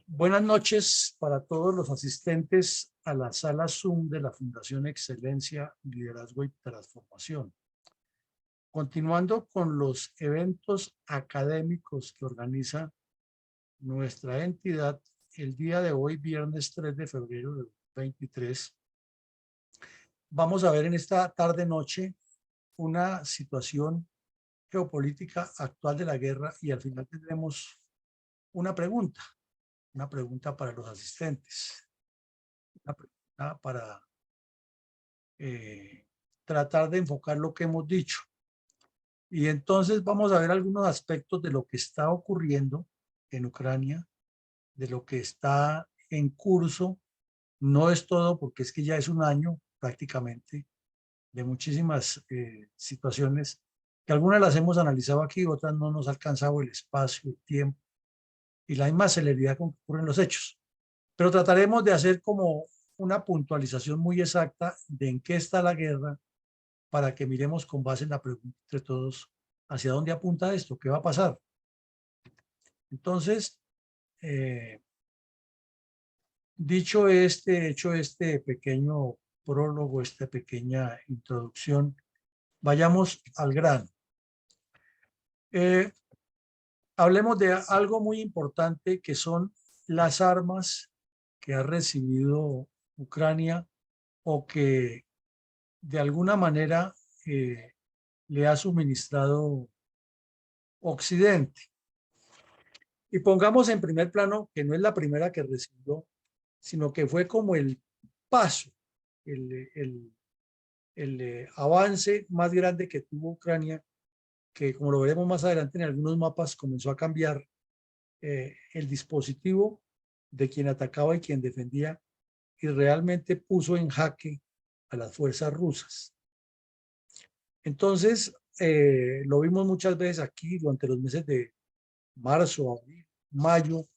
Buenas noches para todos los asistentes a la sala Zoom de la Fundación Excelencia, Liderazgo y Transformación. Continuando con los eventos académicos que organiza nuestra entidad, el día de hoy, viernes 3 de febrero de 2023, vamos a ver en esta tarde-noche una situación geopolítica actual de la guerra y al final tendremos una pregunta para los asistentes, una pregunta para tratar de enfocar lo que hemos dicho. Y entonces vamos a ver algunos aspectos de lo que está ocurriendo en Ucrania, de lo que está en curso. No es todo porque es que ya es un año prácticamente de muchísimas situaciones que algunas las hemos analizado aquí, otras no nos ha alcanzado el espacio, el tiempo y la misma celeridad con que ocurren los hechos. Pero trataremos de hacer como una puntualización muy exacta de en qué está la guerra para que miremos con base en la pregunta entre todos hacia dónde apunta esto, qué va a pasar. Entonces, hecho este pequeño prólogo, esta pequeña introducción, vayamos al grano. Hablemos de algo muy importante que son las armas que ha recibido Ucrania o que de alguna manera le ha suministrado Occidente. Y pongamos en primer plano que no es la primera que recibió, sino que fue como el paso, el avance más grande que tuvo Ucrania, que como lo veremos más adelante en algunos mapas, comenzó a cambiar el dispositivo de quien atacaba y quien defendía y realmente puso en jaque a las fuerzas rusas. Entonces, lo vimos muchas veces aquí durante los meses de marzo, abril, mayo,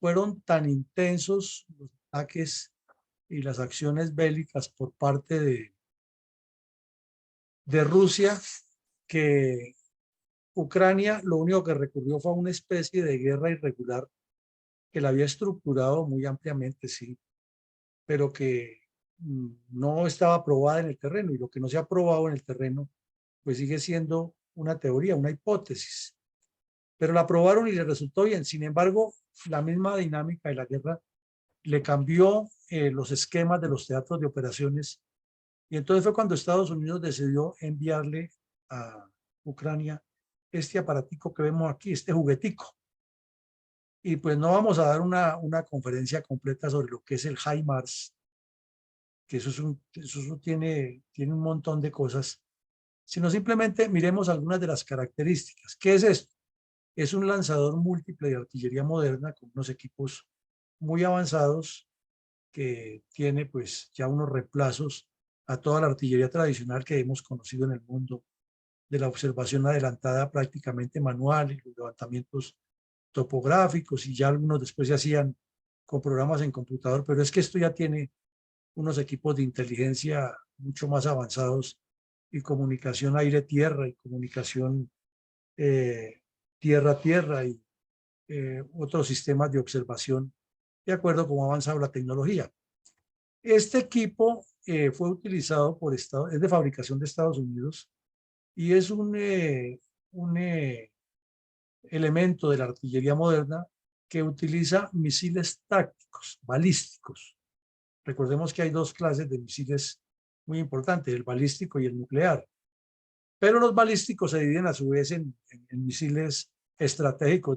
fueron tan intensos los ataques y las acciones bélicas por parte de Rusia que Ucrania lo único que recurrió fue a una especie de guerra irregular que la había estructurado muy ampliamente, sí, pero que no estaba aprobada en el terreno y lo que no se ha aprobado en el terreno pues sigue siendo una teoría, una hipótesis. Pero la aprobaron y le resultó bien. Sin embargo, la misma dinámica de la guerra le cambió los esquemas de los teatros de operaciones y entonces fue cuando Estados Unidos decidió enviarle a Ucrania este aparatico que vemos aquí, este juguetico. Y pues no vamos a dar una conferencia completa sobre lo que es el HIMARS, que eso tiene un montón de cosas, sino simplemente miremos algunas de las características. ¿Qué es esto? Es un lanzador múltiple de artillería moderna con unos equipos muy avanzados que tiene pues ya unos reemplazos a toda la artillería tradicional que hemos conocido en el mundo, de la observación adelantada prácticamente manual y los levantamientos topográficos y ya algunos después se hacían con programas en computador, pero es que esto ya tiene unos equipos de inteligencia mucho más avanzados y comunicación aire-tierra y comunicación tierra-tierra y otros sistemas de observación de acuerdo a cómo ha avanzado la tecnología. Este equipo fue utilizado por Estados, es de fabricación de Estados Unidos y es un elemento de la artillería moderna que utiliza misiles tácticos, balísticos. Recordemos que hay dos clases de misiles muy importantes, el balístico y el nuclear. Pero los balísticos se dividen a su vez en misiles estratégicos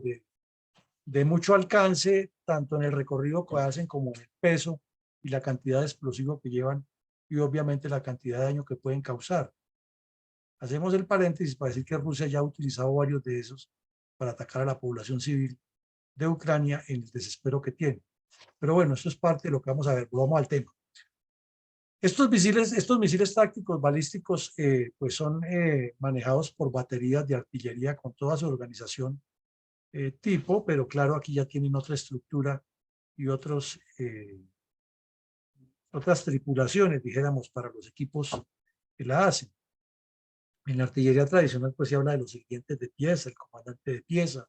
de mucho alcance, tanto en el recorrido que hacen como en el peso y la cantidad de explosivos que llevan y obviamente la cantidad de daño que pueden causar. Hacemos el paréntesis para decir que Rusia ya ha utilizado varios de esos para atacar a la población civil de Ucrania en el desespero que tiene. Pero bueno, esto es parte de lo que vamos a ver. Vamos al tema. Estos misiles tácticos balísticos pues son manejados por baterías de artillería con toda su organización tipo, pero claro, aquí ya tienen otra estructura y otras tripulaciones, dijéramos, para los equipos que la hacen. En la artillería tradicional pues se habla de los siguientes de pieza, el comandante de pieza,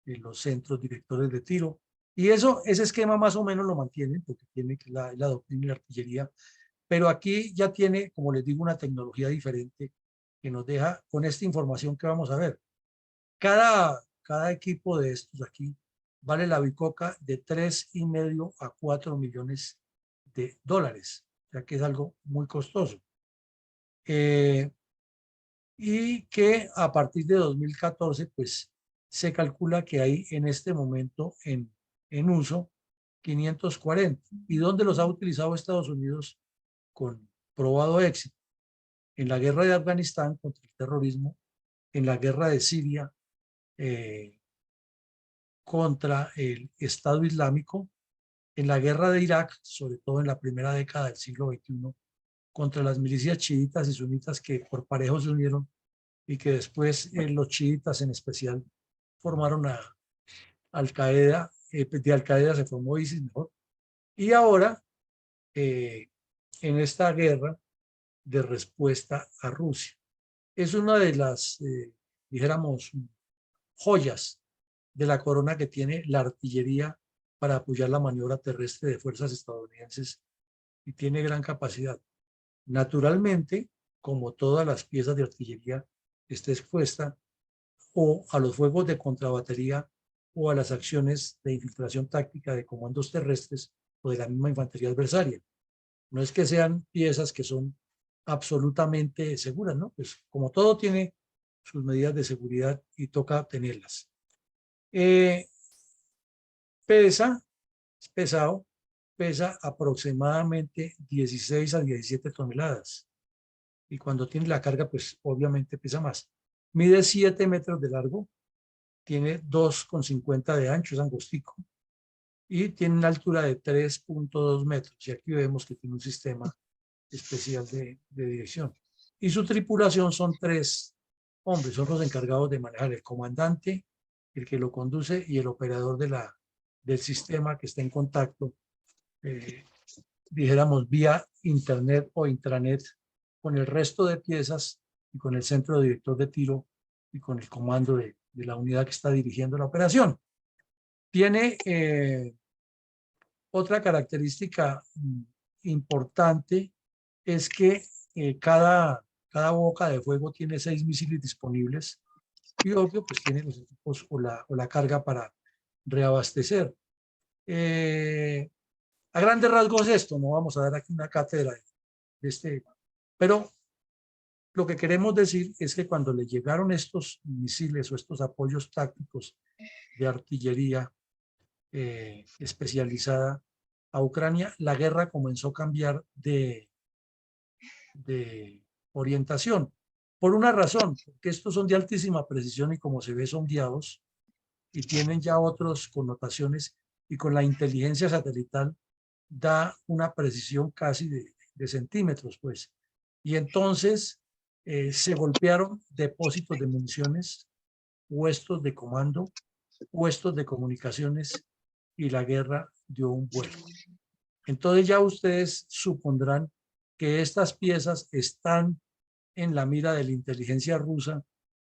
los centros directores de tiro, Y eso, ese esquema más o menos lo mantienen, porque tiene la doctrina y la artillería, pero aquí ya tiene, como les digo, una tecnología diferente que nos deja con esta información que vamos a ver. Cada equipo de estos aquí vale la bicoca de 3,5 a 4 millones de dólares, ya que es algo muy costoso. Y que a partir de 2014, pues se calcula que hay en este momento en uso 540. ¿Y dónde los ha utilizado Estados Unidos con probado éxito? En la guerra de Afganistán contra el terrorismo, en la guerra de Siria eh, contra el Estado Islámico, en la guerra de Irak, sobre todo en la primera década del siglo XXI, contra las milicias chiitas y sunitas que por parejo se unieron y que después los chiitas en especial formaron a Al-Qaeda, de Al-Qaeda se formó ISIS mejor, y ahora en esta guerra de respuesta a Rusia. Es una de las, dijéramos, joyas de la corona que tiene la artillería para apoyar la maniobra terrestre de fuerzas estadounidenses y tiene gran capacidad. Naturalmente, como todas las piezas de artillería, está expuesta o a los fuegos de contrabatería o a las acciones de infiltración táctica de comandos terrestres o de la misma infantería adversaria. No es que sean piezas que son absolutamente seguras, ¿no? Pues como todo tiene sus medidas de seguridad y toca tenerlas. Pesa, es pesado, pesa aproximadamente 16 a 17 toneladas. Y cuando tiene la carga, pues obviamente pesa más. Mide 7 metros de largo, tiene 2,50 de ancho, es angostico, y tiene una altura de 3,2 metros. Y aquí vemos que tiene un sistema especial de dirección. Y su tripulación son 3 hombres, son los encargados de manejar el comandante, el que lo conduce y el operador del sistema que está en contacto, dijéramos, vía internet o intranet con el resto de piezas y con el centro director de tiro y con el comando de la unidad que está dirigiendo la operación. Tiene otra característica importante, es que cada boca de fuego tiene 6 misiles disponibles y obvio pues tiene los equipos o la carga para reabastecer. A grandes rasgos esto, no vamos a dar aquí una cátedra de este, pero lo que queremos decir es que cuando le llegaron estos misiles o estos apoyos tácticos de artillería especializada a Ucrania, la guerra comenzó a cambiar de orientación. Por una razón, porque estos son de altísima precisión y como se ve son guiados y tienen ya otras connotaciones y con la inteligencia satelital da una precisión casi de centímetros, pues. Y entonces se golpearon depósitos de municiones, puestos de comando, puestos de comunicaciones y la guerra dio un vuelco. Entonces ya ustedes supondrán que estas piezas están en la mira de la inteligencia rusa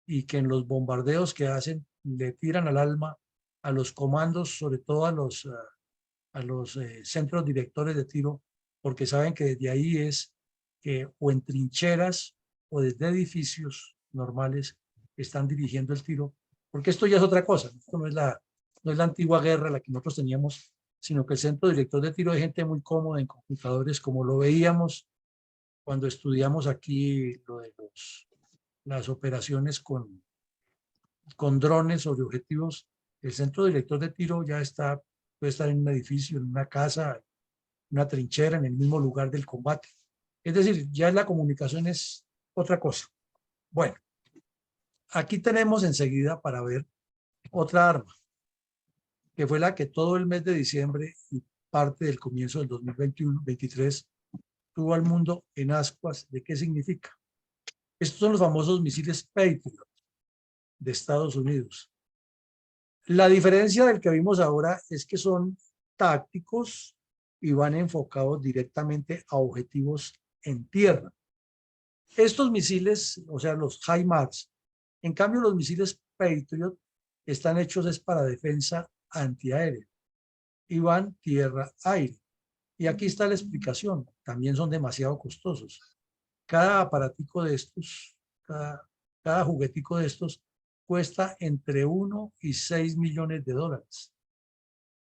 y que en los bombardeos que hacen le tiran al alma a los comandos, sobre todo a los centros directores de tiro, porque saben que desde ahí es que o en trincheras o desde edificios normales están dirigiendo el tiro, porque esto ya es otra cosa, esto no es la antigua guerra la que nosotros teníamos, sino que el centro director de tiro es gente muy cómoda en computadores, como lo veíamos cuando estudiamos aquí lo de las operaciones con drones sobre objetivos. El centro director de tiro ya está, puede estar en un edificio, en una casa, una trinchera, en el mismo lugar del combate. Es decir, ya la comunicación es otra cosa. Bueno, aquí tenemos enseguida para ver otra arma, que fue la que todo el mes de diciembre y parte del comienzo del 2021-23 tuvo al mundo en ascuas. ¿De qué significa? Estos son los famosos misiles Patriot de Estados Unidos. La diferencia del que vimos ahora es que son tácticos y van enfocados directamente a objetivos en tierra. Estos misiles, o sea, los HIMARS, en cambio los misiles Patriot están hechos es para defensa antiaérea. y van tierra-aire. Y aquí está la explicación. También son demasiado costosos. Cada aparatico de estos, cada juguetico de estos cuesta entre 1 y 6 millones de dólares.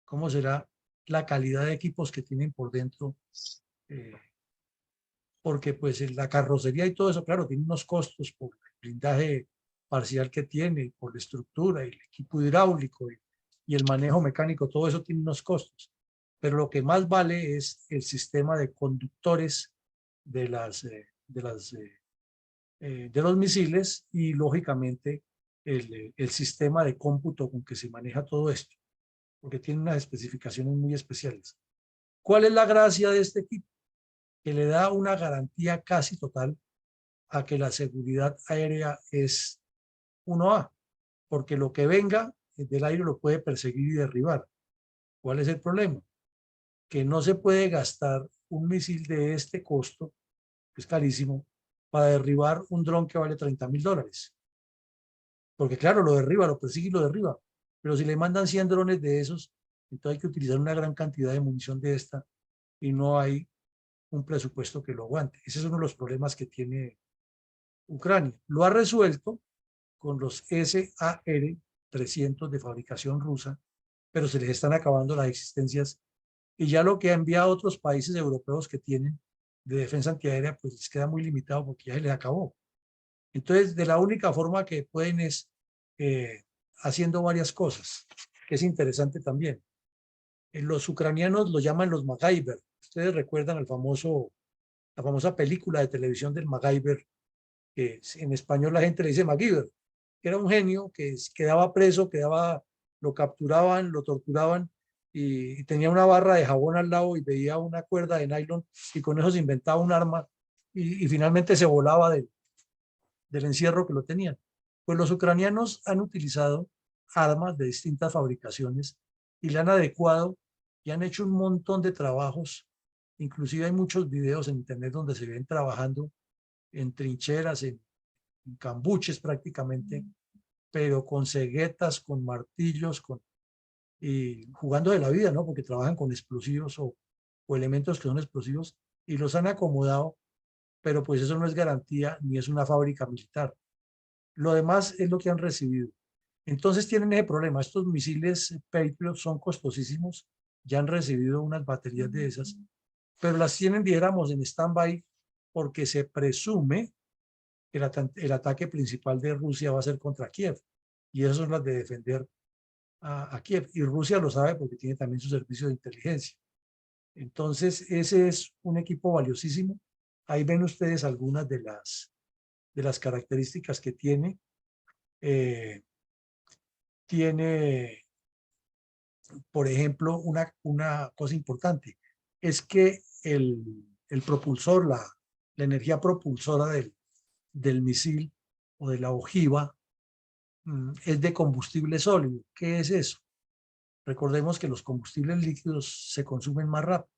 ¿Cómo será la calidad de equipos que tienen por dentro? Eh, Porque pues la carrocería y todo eso, claro, tiene unos costos por el blindaje parcial que tiene, por la estructura, y el equipo hidráulico y el manejo mecánico, todo eso tiene unos costos. Pero lo que más vale es el sistema de conductores de los misiles y lógicamente el sistema de cómputo con que se maneja todo esto, porque tiene unas especificaciones muy especiales. ¿Cuál es la gracia de este equipo? Que le da una garantía casi total a que la seguridad aérea es 1A, porque lo que venga del aire lo puede perseguir y derribar. ¿Cuál es el problema? Que no se puede gastar un misil de este costo, que es carísimo, para derribar un dron que vale $30.000. Porque claro, lo derriba, lo persigue y lo derriba. Pero si le mandan 100 drones de esos, entonces hay que utilizar una gran cantidad de munición de esta y no hay un presupuesto que lo aguante. Ese es uno de los problemas que tiene Ucrania. Lo ha resuelto con los SAR-300 de fabricación rusa, pero se les están acabando las existencias y ya lo que ha enviado a otros países europeos que tienen de defensa antiaérea, pues les queda muy limitado porque ya se les acabó. Entonces, de la única forma que pueden es haciendo varias cosas, que es interesante también. Los ucranianos lo llaman los MacGyver. Ustedes recuerdan la famosa película de televisión del MacGyver, que en español la gente le dice MacGyver, que era un genio que quedaba preso, lo capturaban, lo torturaban y tenía una barra de jabón al lado y veía una cuerda de nylon y con eso se inventaba un arma y finalmente se volaba del encierro que lo tenían. Pues los ucranianos han utilizado armas de distintas fabricaciones y le han adecuado y han hecho un montón de trabajos. Inclusive hay muchos videos en internet donde se ven trabajando en trincheras, en cambuches prácticamente, pero con ceguetas, con martillos, y jugando de la vida, ¿no? Porque trabajan con explosivos o elementos que son explosivos y los han acomodado, pero pues eso no es garantía ni es una fábrica militar. Lo demás es lo que han recibido. Entonces tienen ese problema. Estos misiles Patriot son costosísimos. Ya han recibido unas baterías de esas, pero las tienen, dijéramos, en stand-by porque se presume que el ataque principal de Rusia va a ser contra Kiev. Y esas son las de defender a Kiev. Y Rusia lo sabe porque tiene también su servicio de inteligencia. Entonces, ese es un equipo valiosísimo. Ahí ven ustedes algunas de las características que tiene. Eh, tiene, por ejemplo, una cosa importante, es que el propulsor, la energía propulsora del misil o de la ojiva es de combustible sólido. ¿Qué es eso? Recordemos que los combustibles líquidos se consumen más rápido,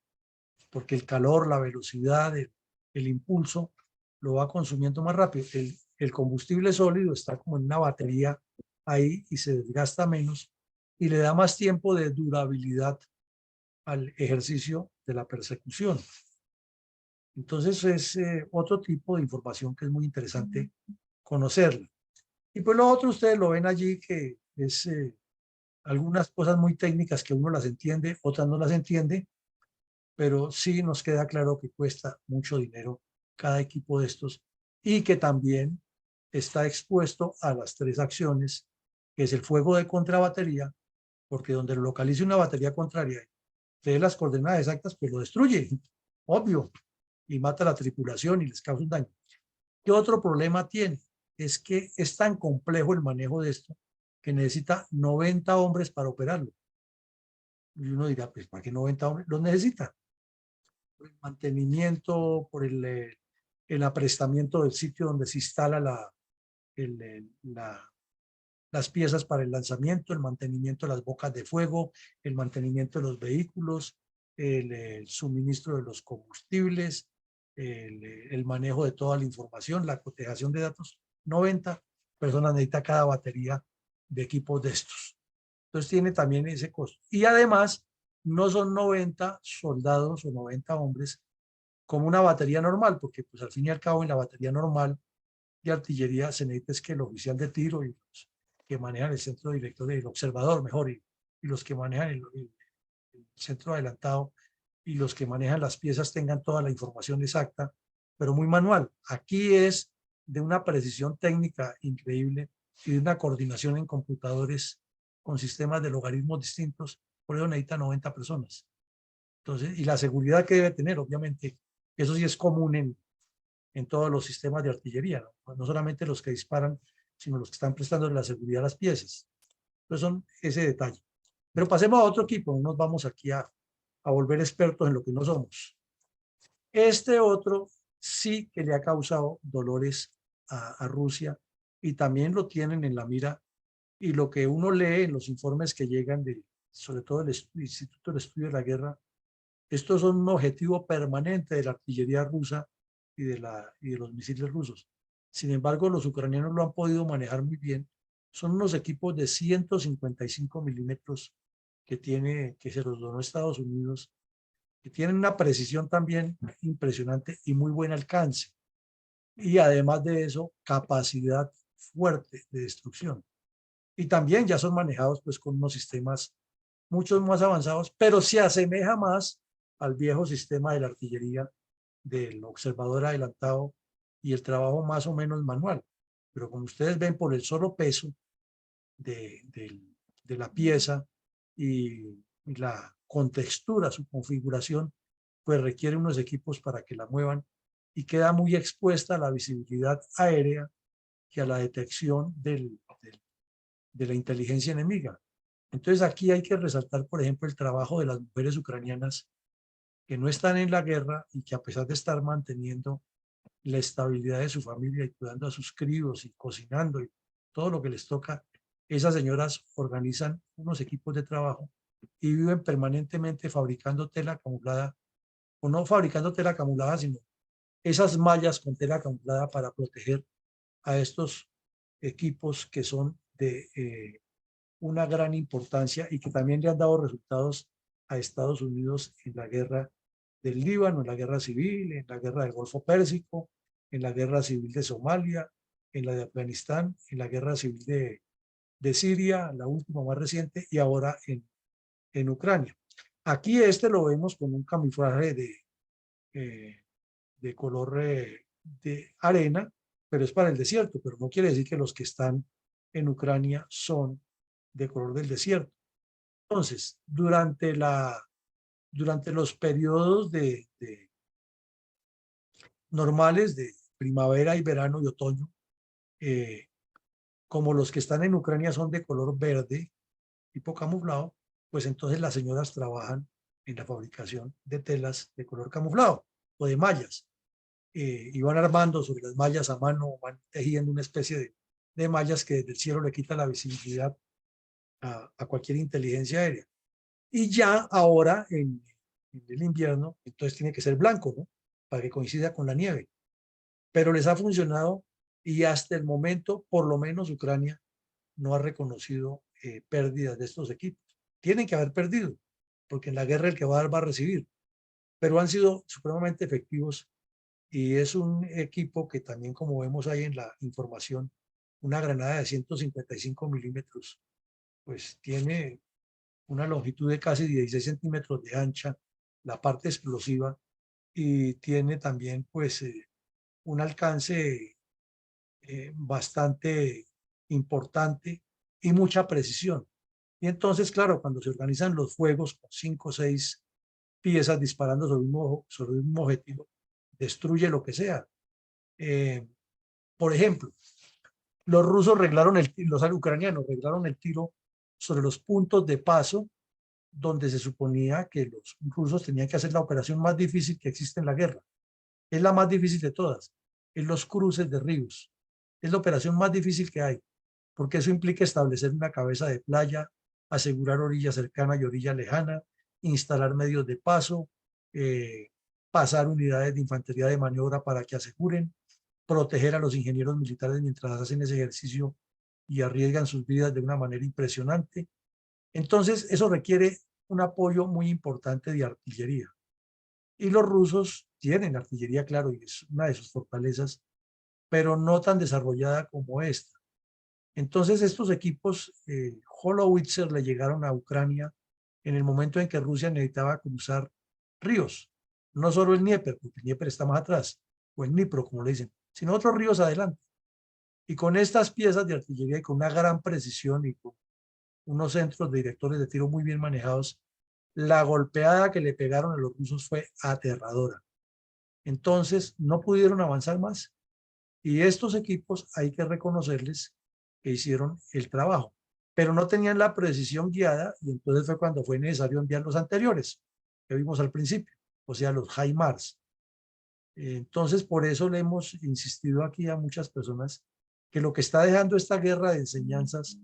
porque el calor, la velocidad, el impulso lo va consumiendo más rápido. El combustible sólido está como en una batería ahí y se desgasta menos y le da más tiempo de durabilidad al ejercicio de la persecución. Entonces es otro tipo de información que es muy interesante conocerla. Y pues lo otro ustedes lo ven allí, que es algunas cosas muy técnicas que uno las entiende, otras no las entiende, pero sí nos queda claro que cuesta mucho dinero cada equipo de estos y que también está expuesto a las tres acciones, que es el fuego de contrabatería, porque donde lo localice una batería contraria, de las coordenadas exactas, pues lo destruye, obvio, y mata a la tripulación y les causa un daño. ¿Qué otro problema tiene? Es que es tan complejo el manejo de esto que necesita 90 hombres para operarlo. Y uno dirá, pues, ¿para qué 90 hombres? Los necesita. Por el mantenimiento, por el aprestamiento del sitio donde se instala las piezas para el lanzamiento, el mantenimiento de las bocas de fuego, el mantenimiento de los vehículos, el suministro de los combustibles, el manejo de toda la información, la cotejación de datos. 90 personas necesita cada batería de equipos de estos. Entonces tiene también ese costo. Y además no son 90 soldados o 90 hombres como una batería normal, porque pues al fin y al cabo en la batería normal de artillería se necesita es que el oficial de tiro y los que manejan el centro director, el observador mejor, y los que manejan el centro adelantado y los que manejan las piezas tengan toda la información exacta, pero muy manual. Aquí es de una precisión técnica increíble y de una coordinación en computadores con sistemas de logaritmos distintos, por eso necesita 90 personas. Entonces, y la seguridad que debe tener, obviamente, eso sí es común en todos los sistemas de artillería, ¿no? No solamente los que disparan, sino los que están prestando la seguridad a las piezas. Entonces son ese detalle. Pero pasemos a otro equipo, no nos vamos aquí a volver expertos en lo que no somos. Este otro sí que le ha causado dolores a Rusia y también lo tienen en la mira, y lo que uno lee en los informes que llegan de, sobre todo del Instituto del Estudio de la Guerra, estos son un objetivo permanente de la artillería rusa y de los misiles rusos. Sin embargo, los ucranianos lo han podido manejar muy bien. Son unos equipos de 155 milímetros que se los donó Estados Unidos, que tienen una precisión también impresionante y muy buen alcance. Y además de eso, capacidad fuerte de destrucción. Y también ya son manejados pues con unos sistemas mucho más avanzados, pero se asemeja más al viejo sistema de la artillería del observador adelantado y el trabajo más o menos manual. Pero como ustedes ven, por el solo peso de la pieza y la contextura, su configuración, pues requiere unos equipos para que la muevan y queda muy expuesta a la visibilidad aérea y a la detección de la inteligencia enemiga. Entonces aquí hay que resaltar, por ejemplo, el trabajo de las mujeres ucranianas que no están en la guerra y que a pesar de estar manteniendo la estabilidad de su familia y cuidando a sus críos y cocinando y todo lo que les toca, esas señoras organizan unos equipos de trabajo y viven permanentemente fabricando tela camuflada, o no fabricando tela camuflada, sino esas mallas con tela camuflada para proteger a estos equipos que son de una gran importancia y que también le han dado resultados a Estados Unidos en la guerra del Líbano, en la guerra civil, en la guerra del Golfo Pérsico, en la guerra civil de Somalia, en la de Afganistán, en la guerra civil de Siria, la última más reciente, y ahora en Ucrania. Aquí este lo vemos con un camuflaje de color de arena, pero es para el desierto, pero no quiere decir que los que están en Ucrania son de color del desierto. Entonces, durante los periodos normales de primavera y verano y otoño, eh, como los que están en Ucrania son de color verde, tipo camuflado, pues entonces las señoras trabajan en la fabricación de telas de color camuflado o de mallas. Y van armando sobre las mallas a mano, van tejiendo una especie de mallas que desde el cielo le quita la visibilidad a cualquier inteligencia aérea. Y ya ahora en el invierno, entonces tiene que ser blanco, ¿no? Para que coincida con la nieve. Pero les ha funcionado y hasta el momento, por lo menos Ucrania no ha reconocido pérdidas de estos equipos. Tienen que haber perdido, porque en la guerra el que va a dar va a recibir. Pero han sido supremamente efectivos y es un equipo que también, como vemos ahí en la información, una granada de 155 milímetros, pues tiene una longitud de casi 16 centímetros de ancha, la parte explosiva, y tiene también pues un alcance bastante importante y mucha precisión. Y entonces, claro, cuando se organizan los fuegos con 5 o 6 piezas disparando sobre un objetivo, destruye lo que sea. Eh, por ejemplo, los ucranianos reglaron el tiro sobre los puntos de paso donde se suponía que los rusos tenían que hacer la operación más difícil que existe en la guerra. Es la más difícil de todas. Es los cruces de ríos. Es la operación más difícil que hay, porque eso implica establecer una cabeza de playa, asegurar orilla cercana y orilla lejana, instalar medios de paso, eh, pasar unidades de infantería de maniobra para que aseguren, proteger a los ingenieros militares mientras hacen ese ejercicio y arriesgan sus vidas de una manera impresionante. Entonces, eso requiere un apoyo muy importante de artillería. Y los rusos tienen artillería, claro, y es una de sus fortalezas, pero no tan desarrollada como esta. Entonces estos equipos Howitzer le llegaron a Ucrania en el momento en que Rusia necesitaba cruzar ríos, no solo el Dnieper, porque el Dnieper está más atrás, o el Dnipro, como le dicen, sino otros ríos adelante. Y con estas piezas de artillería y con una gran precisión y con unos centros de directores de tiro muy bien manejados, la golpeada que le pegaron a los rusos fue aterradora. Entonces no pudieron avanzar más y estos equipos hay que reconocerles que hicieron el trabajo, pero no tenían la precisión guiada y entonces fue cuando fue necesario enviar los anteriores que vimos al principio, o sea, los HIMARS. Entonces, por eso le hemos insistido aquí a muchas personas que lo que está dejando esta guerra de enseñanzas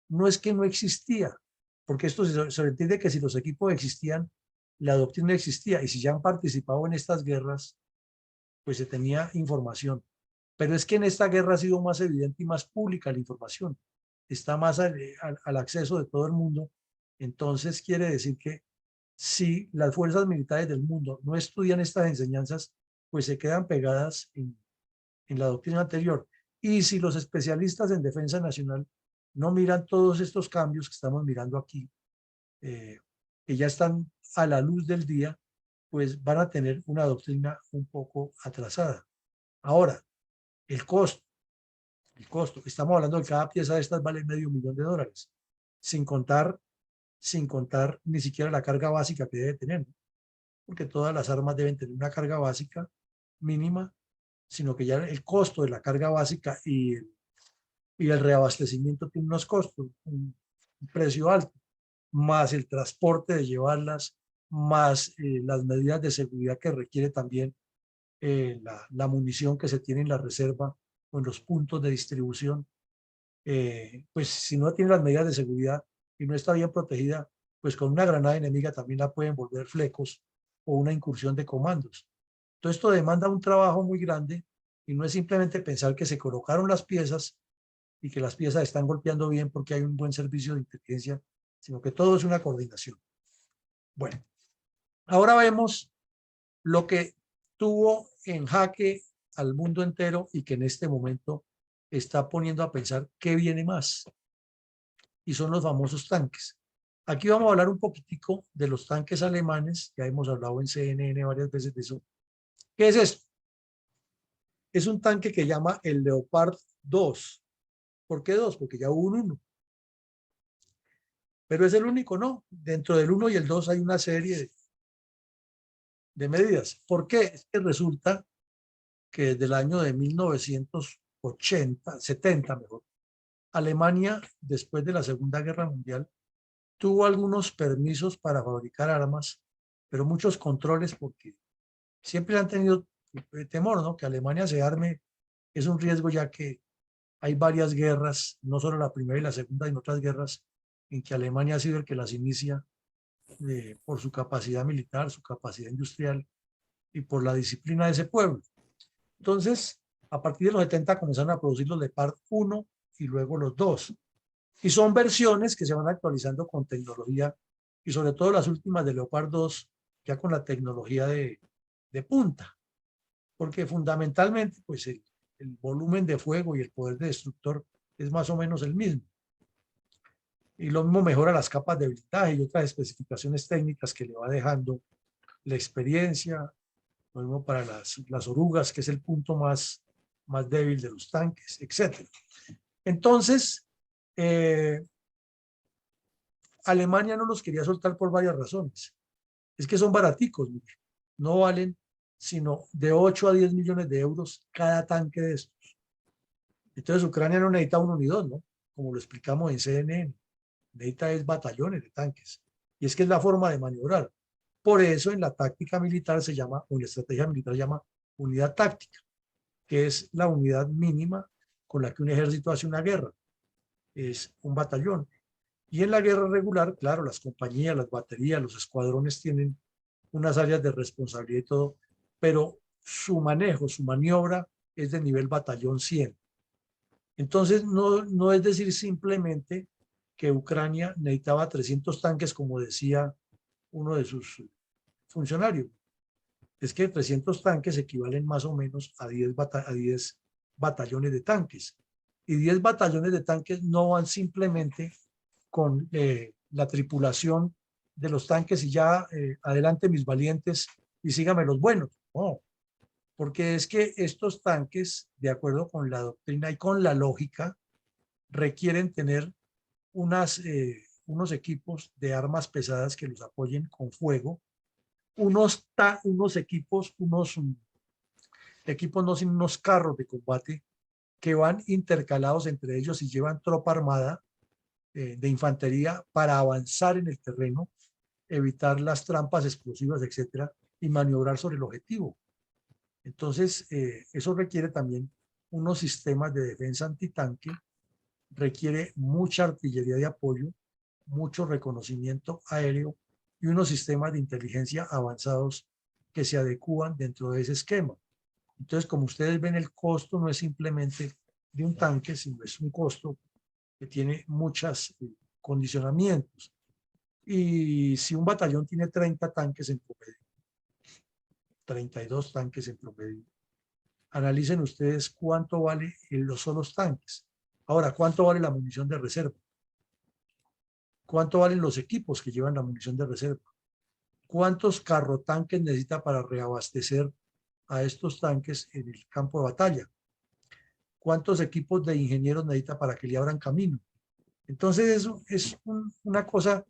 no es que no existía, porque esto se entiende que si los equipos existían, la doctrina existía, y si ya han participado en estas guerras, pues se tenía información. Pero es que en esta guerra ha sido más evidente y más pública la información, está más al acceso de todo el mundo. Entonces quiere decir que si las fuerzas militares del mundo no estudian estas enseñanzas, pues se quedan pegadas en la doctrina anterior. Y si los especialistas en defensa nacional no miran todos estos cambios que estamos mirando aquí, que ya están a la luz del día, pues van a tener una doctrina un poco atrasada. Ahora, el costo, estamos hablando de que cada pieza de estas vale $500,000, sin contar ni siquiera la carga básica que debe tener, ¿no? Porque todas las armas deben tener una carga básica mínima, sino que ya el costo de la carga básica y el reabastecimiento tiene unos costos, un precio alto, más el transporte de llevarlas, más las medidas de seguridad que requiere también la munición que se tiene en la reserva o en los puntos de distribución. Pues si no tiene las medidas de seguridad y no está bien protegida, pues con una granada enemiga también la pueden volver flecos o una incursión de comandos. Todo esto demanda un trabajo muy grande y no es simplemente pensar que se colocaron las piezas y que las piezas están golpeando bien porque hay un buen servicio de inteligencia, sino que todo es una coordinación. Bueno, ahora vemos lo que tuvo en jaque al mundo entero y que en este momento está poniendo a pensar qué viene más. Y son los famosos tanques. Aquí vamos a hablar un poquitico de los tanques alemanes, ya hemos hablado en CNN varias veces de eso. ¿Qué es esto? Es un tanque que llama el Leopard 2. ¿Por qué 2? Porque ya hubo un 1. Pero es el único, ¿no? Dentro del 1 y el 2 hay una serie de medidas. ¿Por qué? Es que resulta que desde el año de 1980, 70 mejor, Alemania, después de la Segunda Guerra Mundial, tuvo algunos permisos para fabricar armas, pero muchos controles porque siempre han tenido temor, ¿no? Que Alemania se arme es un riesgo ya que hay varias guerras, no solo la primera y la segunda, sino otras guerras en que Alemania ha sido el que las inicia por su capacidad militar, su capacidad industrial y por la disciplina de ese pueblo. Entonces, a partir de los 70 comenzaron a producir los Leopard 1 y luego los 2. Y son versiones que se van actualizando con tecnología y sobre todo las últimas de Leopard 2 ya con la tecnología de punta. Porque fundamentalmente pues el volumen de fuego y el poder de destructor es más o menos el mismo. Y lo mismo mejora las capas de blindaje y otras especificaciones técnicas que le va dejando la experiencia, lo mismo para las orugas, que es el punto más débil de los tanques, etc. Entonces, Alemania no los quería soltar por varias razones. Es que son baraticos, no valen sino de 8 a 10 millones de euros cada tanque de estos. Entonces Ucrania no necesita uno ni dos, ¿no? Como lo explicamos en CNN, necesita es batallones de tanques. Y es que es la forma de maniobrar. Por eso en la táctica militar se llama, o en la estrategia militar se llama unidad táctica, que es la unidad mínima con la que un ejército hace una guerra. Es un batallón. Y en la guerra regular, claro, las compañías, las baterías, los escuadrones tienen unas áreas de responsabilidad y todo, pero su manejo, su maniobra es de nivel batallón 100. Entonces, no es decir simplemente que Ucrania necesitaba 300 tanques, como decía uno de sus funcionarios. Es que 300 tanques equivalen más o menos a 10 batallones de tanques. Y 10 batallones de tanques no van simplemente con la tripulación de los tanques y ya adelante mis valientes y síganme los buenos. No, porque es que estos tanques, de acuerdo con la doctrina y con la lógica, requieren tener unos equipos de armas pesadas que los apoyen con fuego, unos equipos, equipos no, sino unos carros de combate que van intercalados entre ellos y llevan tropa armada de infantería para avanzar en el terreno, evitar las trampas explosivas, etcétera, y maniobrar sobre el objetivo. Entonces, eso requiere también unos sistemas de defensa antitanque, requiere mucha artillería de apoyo, mucho reconocimiento aéreo y unos sistemas de inteligencia avanzados que se adecúan dentro de ese esquema. Entonces, como ustedes ven, el costo no es simplemente de un tanque, sino es un costo que tiene muchos condicionamientos. Y si un batallón tiene 30 tanques en promedio, 32 tanques en promedio, analicen ustedes cuánto vale los solos tanques. Ahora, ¿cuánto vale la munición de reserva? ¿Cuánto valen los equipos que llevan la munición de reserva? ¿Cuántos carrotanques necesita para reabastecer a estos tanques en el campo de batalla? ¿Cuántos equipos de ingenieros necesita para que le abran camino? Entonces, eso es una cosa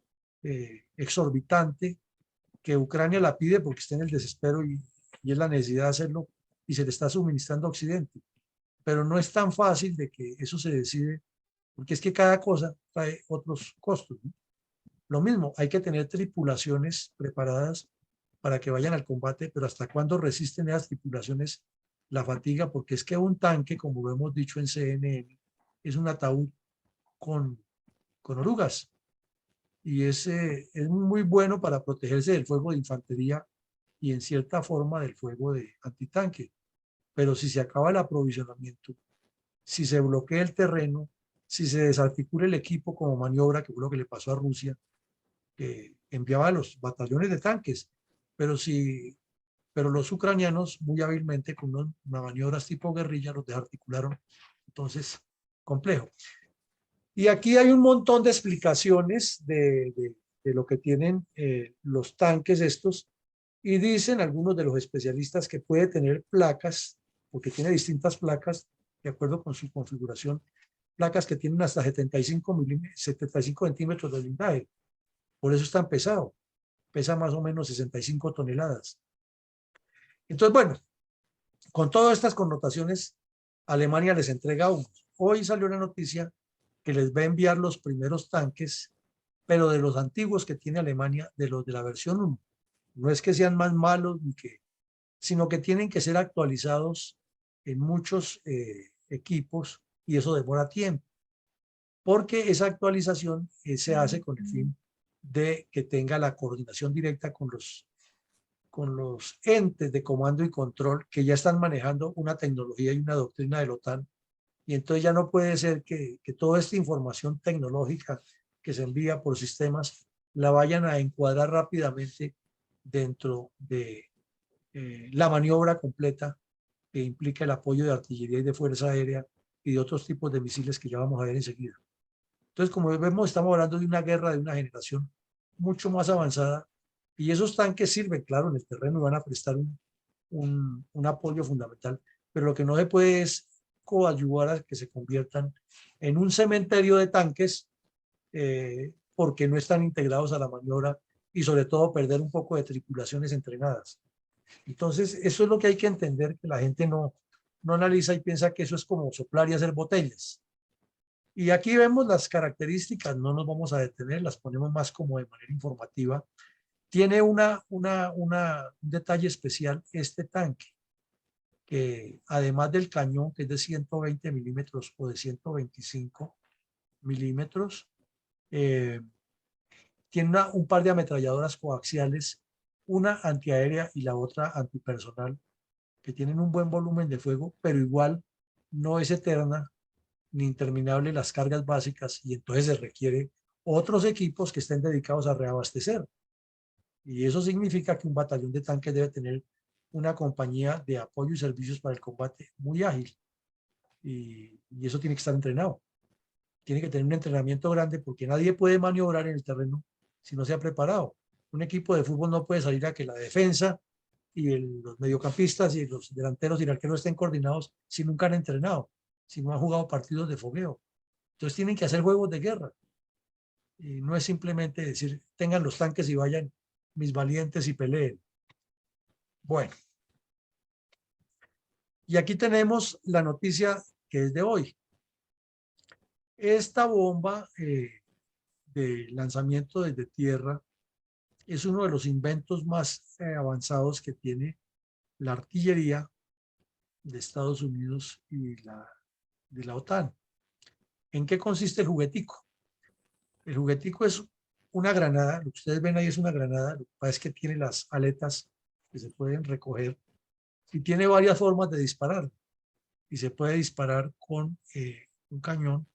exorbitante que Ucrania la pide porque está en el desespero y es la necesidad de hacerlo y se le está suministrando a Occidente. Pero no es tan fácil de que eso se decide, porque es que cada cosa trae otros costos, ¿no? Lo mismo, hay que tener tripulaciones preparadas para que vayan al combate, pero ¿hasta cuándo resisten esas tripulaciones la fatiga? Porque es que un tanque, como lo hemos dicho en CNN, es un ataúd con, con orugas y es muy bueno para protegerse del fuego de infantería y en cierta forma del fuego de antitanque. Pero si se acaba el aprovisionamiento, si se bloquea el terreno, si se desarticula el equipo como maniobra, que fue lo que le pasó a Rusia, que enviaba a los batallones de tanques, pero pero los ucranianos muy hábilmente con unas maniobras tipo guerrilla los desarticularon. Entonces, complejo. Y aquí hay un montón de explicaciones de lo que tienen los tanques estos y dicen algunos de los especialistas que puede tener placas, porque tiene distintas placas de acuerdo con su configuración, placas que tienen hasta 75 centímetros de blindaje. Por eso es tan pesado. Pesa más o menos 65 toneladas. Entonces, bueno, con todas estas connotaciones, Alemania les entrega unos. Hoy salió la noticia que les va a enviar los primeros tanques, pero de los antiguos que tiene Alemania, de los de la versión 1. No es que sean más malos, sino que tienen que ser actualizados en muchos equipos y eso demora tiempo, porque esa actualización se hace con el fin de que tenga la coordinación directa con los entes de comando y control que ya están manejando una tecnología y una doctrina de la OTAN. Y entonces ya no puede ser que toda esta información tecnológica que se envía por sistemas la vayan a encuadrar rápidamente dentro de la maniobra completa que implica el apoyo de artillería y de fuerza aérea y de otros tipos de misiles que ya vamos a ver enseguida. Entonces, como vemos, estamos hablando de una guerra de una generación mucho más avanzada y esos tanques sirven, claro, en el terreno y van a prestar un apoyo fundamental, pero lo que no se puede es coadyuvar a que se conviertan en un cementerio de tanques porque no están integrados a la maniobra y sobre todo perder un poco de tripulaciones entrenadas. Entonces, eso es lo que hay que entender, que la gente no analiza y piensa que eso es como soplar y hacer botellas. Y aquí vemos las características, no nos vamos a detener, las ponemos más como de manera informativa. Tiene un detalle especial este tanque, que además del cañón, que es de 120 milímetros o de 125 milímetros, tiene un par de ametralladoras coaxiales, una antiaérea y la otra antipersonal, que tienen un buen volumen de fuego, pero igual no es eterna ni interminable las cargas básicas y entonces se requiere otros equipos que estén dedicados a reabastecer. Y eso significa que un batallón de tanques debe tener una compañía de apoyo y servicios para el combate muy ágil. Y eso tiene que estar entrenado. Tiene que tener un entrenamiento grande porque nadie puede maniobrar en el terreno si no se ha preparado. Un equipo de fútbol no puede salir a que la defensa y los mediocampistas y los delanteros y el arquero estén coordinados si nunca han entrenado, si no han jugado partidos de fogueo. Entonces tienen que hacer juegos de guerra. Y no es simplemente decir, tengan los tanques y vayan mis valientes y peleen. Bueno, y aquí tenemos la noticia que es de hoy. Esta bomba de lanzamiento desde tierra es uno de los inventos más avanzados que tiene la artillería de Estados Unidos y de la OTAN. ¿En qué consiste el juguetico? El juguetico es una granada, lo que ustedes ven ahí es una granada, lo que pasa es que tiene las aletas que se pueden recoger y tiene varias formas de disparar. Y se puede disparar con un cañón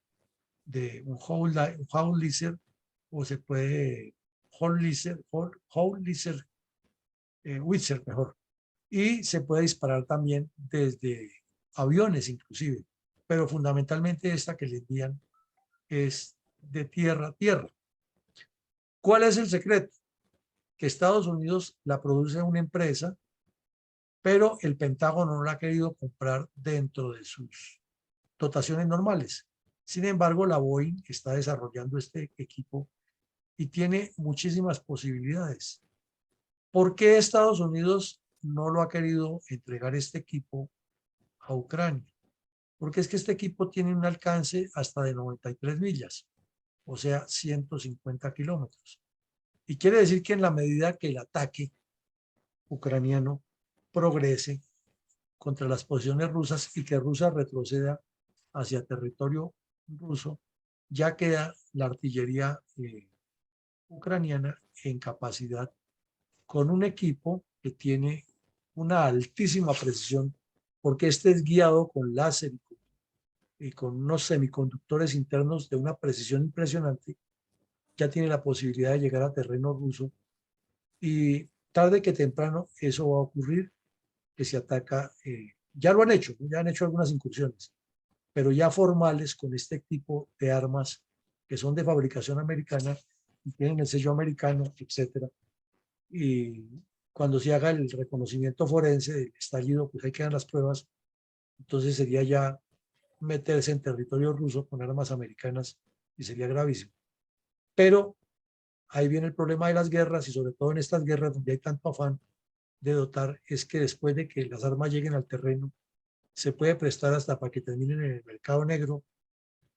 de un Howitzer o se puede Howitzer, Witzer mejor. Y se puede disparar también desde aviones inclusive, pero fundamentalmente esta que le envían es de tierra a tierra. ¿Cuál es el secreto? Que Estados Unidos la produce una empresa, pero el Pentágono no la ha querido comprar dentro de sus dotaciones normales. Sin embargo, la Boeing está desarrollando este equipo y tiene muchísimas posibilidades. ¿Por qué Estados Unidos no lo ha querido entregar este equipo a Ucrania? Porque es que este equipo tiene un alcance hasta de 93 millas, o sea, 150 kilómetros. Y quiere decir que en la medida que el ataque ucraniano progrese contra las posiciones rusas y que Rusia retroceda hacia territorio ruso, ya queda la artillería ucraniana en capacidad con un equipo que tiene una altísima precisión, porque este es guiado con láser y con unos semiconductores internos de una precisión impresionante. Ya tiene la posibilidad de llegar a terreno ruso y tarde que temprano eso va a ocurrir, que se ataca, ya lo han hecho, ya han hecho algunas incursiones, pero ya formales con este tipo de armas que son de fabricación americana y tienen el sello americano, etcétera. Y cuando se haga el reconocimiento forense del estallido, pues ahí quedan las pruebas. Entonces sería ya meterse en territorio ruso con armas americanas y sería gravísimo. Pero ahí viene el problema de las guerras y sobre todo en estas guerras donde hay tanto afán de dotar, es que después de que las armas lleguen al terreno, se puede prestar hasta para que terminen en el mercado negro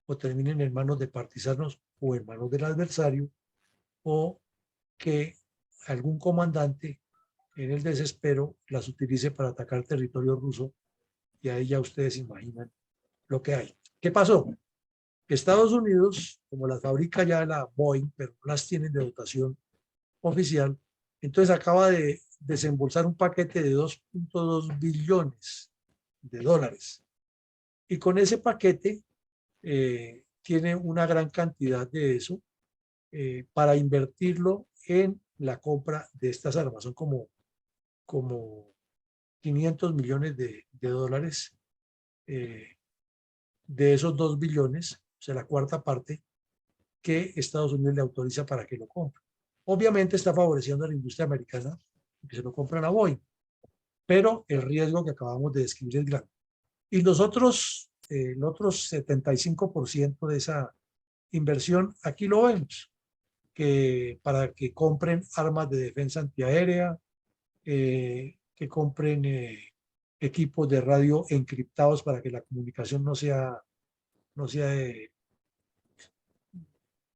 o terminen en manos de partisanos o en manos del adversario o que algún comandante en el desespero las utilice para atacar territorio ruso y ahí ya ustedes imaginan lo que hay. ¿Qué pasó? Estados Unidos, como las fabrica ya la Boeing, pero no las tienen de dotación oficial, entonces acaba de desembolsar un paquete de 2.2 billones de dólares. Y con ese paquete tiene una gran cantidad de eso para invertirlo en la compra de estas armas. Son como 500 millones de dólares de esos 2 billones, o sea, la cuarta parte que Estados Unidos le autoriza para que lo compre. Obviamente está favoreciendo a la industria americana que se lo compran a Boeing, pero el riesgo que acabamos de describir es grande. Y el otro 75% de esa inversión, aquí lo vemos, que para que compren armas de defensa antiaérea, que compren equipos de radio encriptados para que la comunicación no sea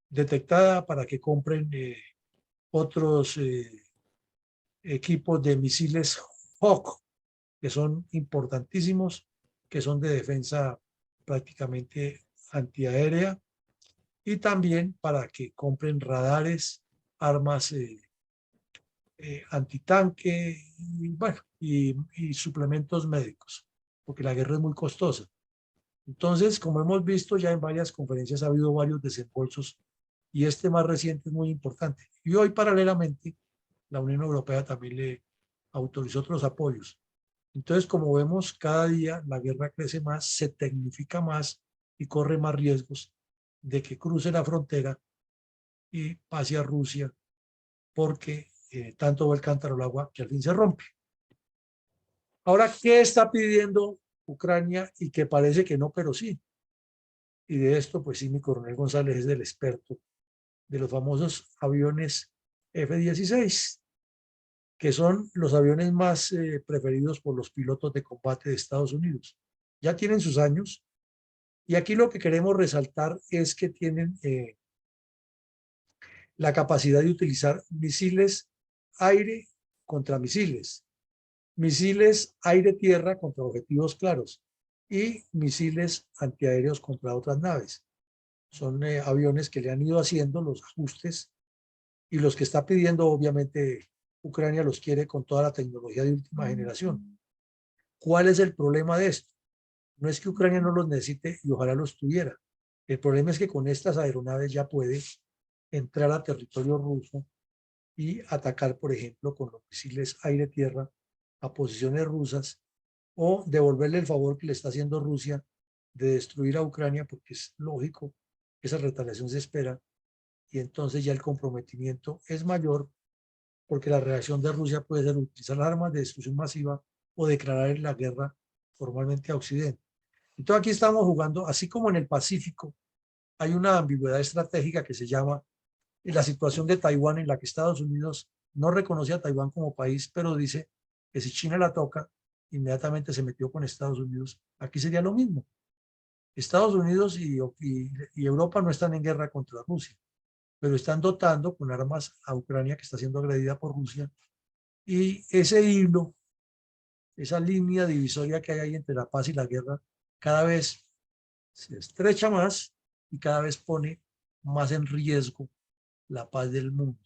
detectada, para que compren otros equipos de misiles Hawk, que son importantísimos, que son de defensa prácticamente antiaérea, y también para que compren radares, armas antitanque y, bueno, y suplementos médicos, porque la guerra es muy costosa. Entonces, como hemos visto ya en varias conferencias, ha habido varios desembolsos y este más reciente es muy importante. Y hoy, paralelamente, la Unión Europea también le autorizó otros apoyos. Entonces, como vemos, cada día la guerra crece más, se tecnifica más y corre más riesgos de que cruce la frontera y pase a Rusia, porque tanto va el cántaro al agua que al fin se rompe. Ahora, ¿qué está pidiendo Ucrania? Y que parece que no, pero sí. Y de esto, pues sí, mi coronel González es del experto de los famosos aviones F-16, que son los aviones más preferidos por los pilotos de combate de Estados Unidos. Ya tienen sus años, y aquí lo que queremos resaltar es que tienen la capacidad de utilizar misiles aire contra misiles aire-tierra contra objetivos claros y misiles antiaéreos contra otras naves. Son aviones que le han ido haciendo los ajustes, y los que está pidiendo, obviamente, Ucrania los quiere con toda la tecnología de última generación. ¿Cuál es el problema de esto? No es que Ucrania no los necesite y ojalá los tuviera. El problema es que con estas aeronaves ya puede entrar a territorio ruso y atacar, por ejemplo, con los misiles aire-tierra a posiciones rusas, o devolverle el favor que le está haciendo Rusia de destruir a Ucrania, porque es lógico, esa retaliación se espera, y entonces ya el comprometimiento es mayor, porque la reacción de Rusia puede ser utilizar armas de destrucción masiva o declarar la guerra formalmente a Occidente. Entonces aquí estamos jugando, así como en el Pacífico hay una ambigüedad estratégica que se llama la situación de Taiwán, en la que Estados Unidos no reconoce a Taiwán como país, pero dice que si China la toca, inmediatamente se metió con Estados Unidos. Aquí sería lo mismo. Estados Unidos y Europa no están en guerra contra Rusia, pero están dotando con armas a Ucrania, que está siendo agredida por Rusia, y ese hilo, esa línea divisoria que hay ahí entre la paz y la guerra, cada vez se estrecha más y cada vez pone más en riesgo la paz del mundo.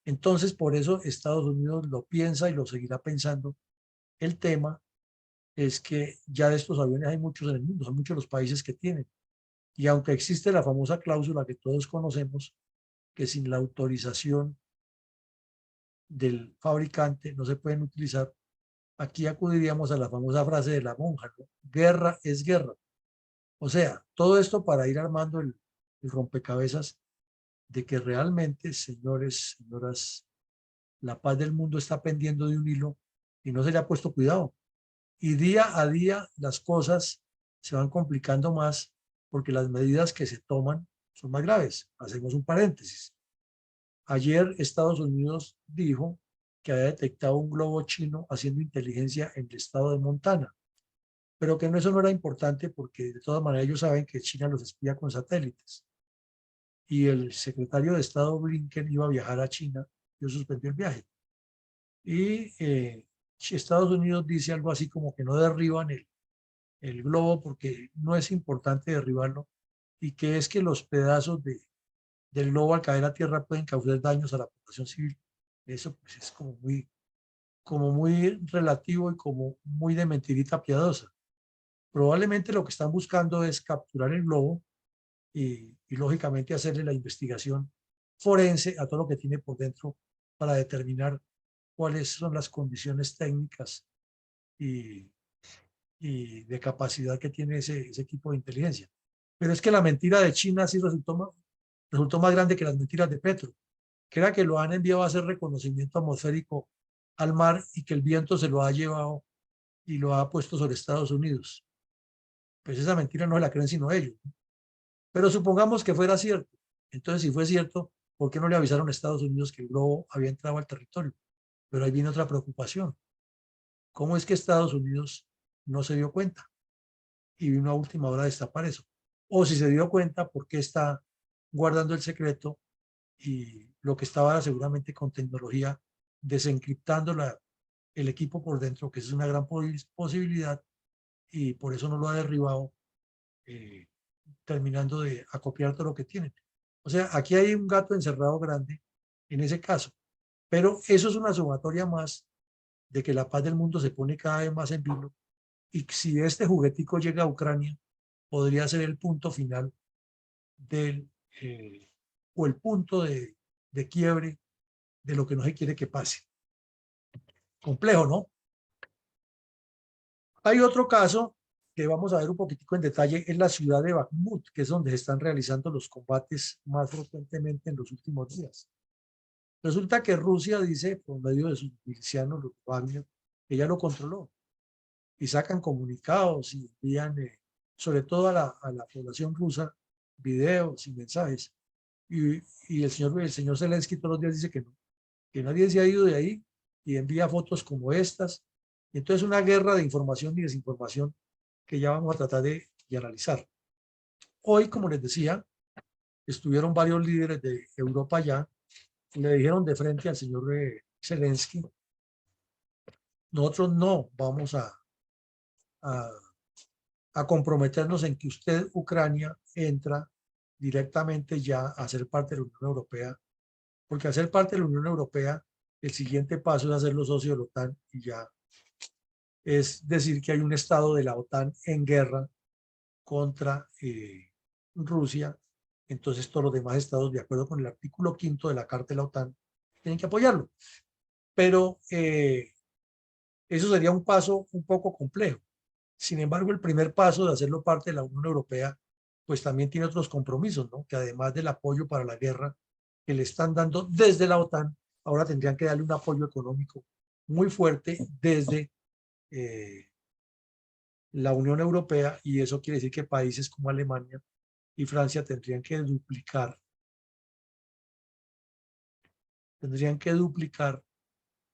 Entonces, por eso Estados Unidos lo piensa y lo seguirá pensando. El tema es que ya de estos aviones hay muchos en el mundo, son muchos los países que tienen. Y aunque existe la famosa cláusula que todos conocemos, que sin la autorización del fabricante no se pueden utilizar, aquí acudiríamos a la famosa frase de la monja, ¿no? Guerra es guerra. O sea, todo esto para ir armando el rompecabezas de que realmente, señores, señoras, la paz del mundo está pendiendo de un hilo y no se le ha puesto cuidado. Y día a día las cosas se van complicando más, porque las medidas que se toman son más graves. Hacemos un paréntesis. Ayer Estados Unidos dijo que había detectado un globo chino haciendo inteligencia en el estado de Montana, pero que eso no era importante, porque de todas maneras ellos saben que China los espía con satélites. Y el secretario de Estado Blinken iba a viajar a China, y suspendió el viaje. Y Estados Unidos dice algo así como que no derriban el globo porque no es importante derribarlo, y que es que los pedazos del globo al caer a tierra pueden causar daños a la población civil. Eso pues es como muy relativo y como muy de mentirita piadosa. Probablemente lo que están buscando es capturar el globo y lógicamente hacerle la investigación forense a todo lo que tiene por dentro, para determinar cuáles son las condiciones técnicas y, y de capacidad que tiene ese equipo de inteligencia. Pero es que la mentira de China sí resultó más grande que las mentiras de Petro, que era que lo han enviado a hacer reconocimiento atmosférico al mar y que el viento se lo ha llevado y lo ha puesto sobre Estados Unidos. Pues esa mentira no se la creen sino ellos. Pero supongamos que fuera cierto. Entonces, si fue cierto, ¿por qué no le avisaron a Estados Unidos que el globo había entrado al territorio? Pero ahí viene otra preocupación. ¿Cómo es que Estados Unidos no se dio cuenta y vino a última hora a destapar eso? O si se dio cuenta, ¿por qué está guardando el secreto? Y lo que estaba seguramente con tecnología, desencriptando el equipo por dentro, que es una gran posibilidad, y por eso no lo ha derribado, eh, terminando de acopiar todo lo que tienen. O sea, aquí hay un gato encerrado grande en ese caso, pero eso es una sumatoria más de que la paz del mundo se pone cada vez más en vilo, y si este juguetico llega a Ucrania, podría ser el punto final del, o el punto de quiebre de lo que no se quiere que pase. Complejo, ¿no? Hay otro caso que vamos a ver un poquitico en detalle, es la ciudad de Bakhmut, que es donde se están realizando los combates más frecuentemente en los últimos días. Resulta que Rusia dice, por medio de sus milicianos, los Wagner, que ya lo controló, y sacan comunicados y envían, sobre todo a la población rusa, videos y mensajes. Y, y el señor Zelensky todos los días dice que nadie se ha ido de ahí y envía fotos como estas. Y entonces una guerra de información y desinformación que ya vamos a tratar de analizar. Hoy, como les decía, estuvieron varios líderes de Europa allá y le dijeron de frente al señor Zelensky, nosotros no vamos a, a comprometernos en que usted, Ucrania, entra directamente ya a ser parte de la Unión Europea, porque al ser parte de la Unión Europea, el siguiente paso es hacerlo socio de la OTAN y ya es decir que hay un estado de la OTAN en guerra contra Rusia, entonces todos los demás estados, de acuerdo con el artículo 5 de la Carta de la OTAN, tienen que apoyarlo. Pero eso sería un paso un poco complejo. Sin embargo, el primer paso de hacerlo parte de la Unión Europea, pues también tiene otros compromisos, ¿no? Que además del apoyo para la guerra que le están dando desde la OTAN, ahora tendrían que darle un apoyo económico muy fuerte desde la Unión Europea, y eso quiere decir que países como Alemania y Francia tendrían que duplicar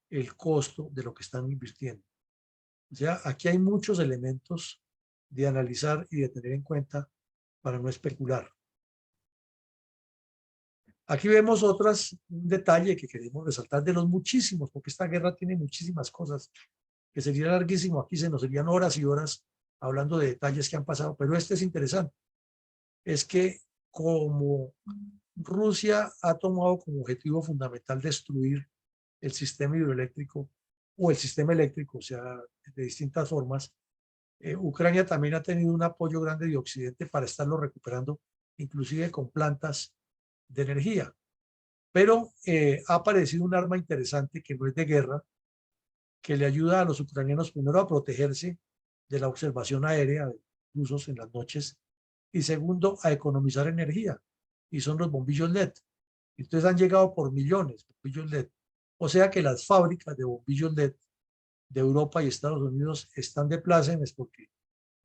el costo de lo que están invirtiendo. O sea, aquí hay muchos elementos de analizar y de tener en cuenta para no especular. Aquí vemos un detalle que queremos resaltar de los muchísimos, porque esta guerra tiene muchísimas cosas, que sería larguísimo, aquí se nos serían horas y horas hablando de detalles que han pasado, pero este es interesante. Es que como Rusia ha tomado como objetivo fundamental destruir el sistema hidroeléctrico o el sistema eléctrico, o sea, de distintas formas, Ucrania también ha tenido un apoyo grande de Occidente para estarlo recuperando, inclusive con plantas de energía. Pero ha aparecido un arma interesante que no es de guerra, que le ayuda a los ucranianos primero a protegerse de la observación aérea de rusos en las noches y segundo a economizar energía, y son los bombillos LED. Entonces han llegado por millones de bombillos LED. O sea que las fábricas de bombillos LED de Europa y Estados Unidos están de plácemes porque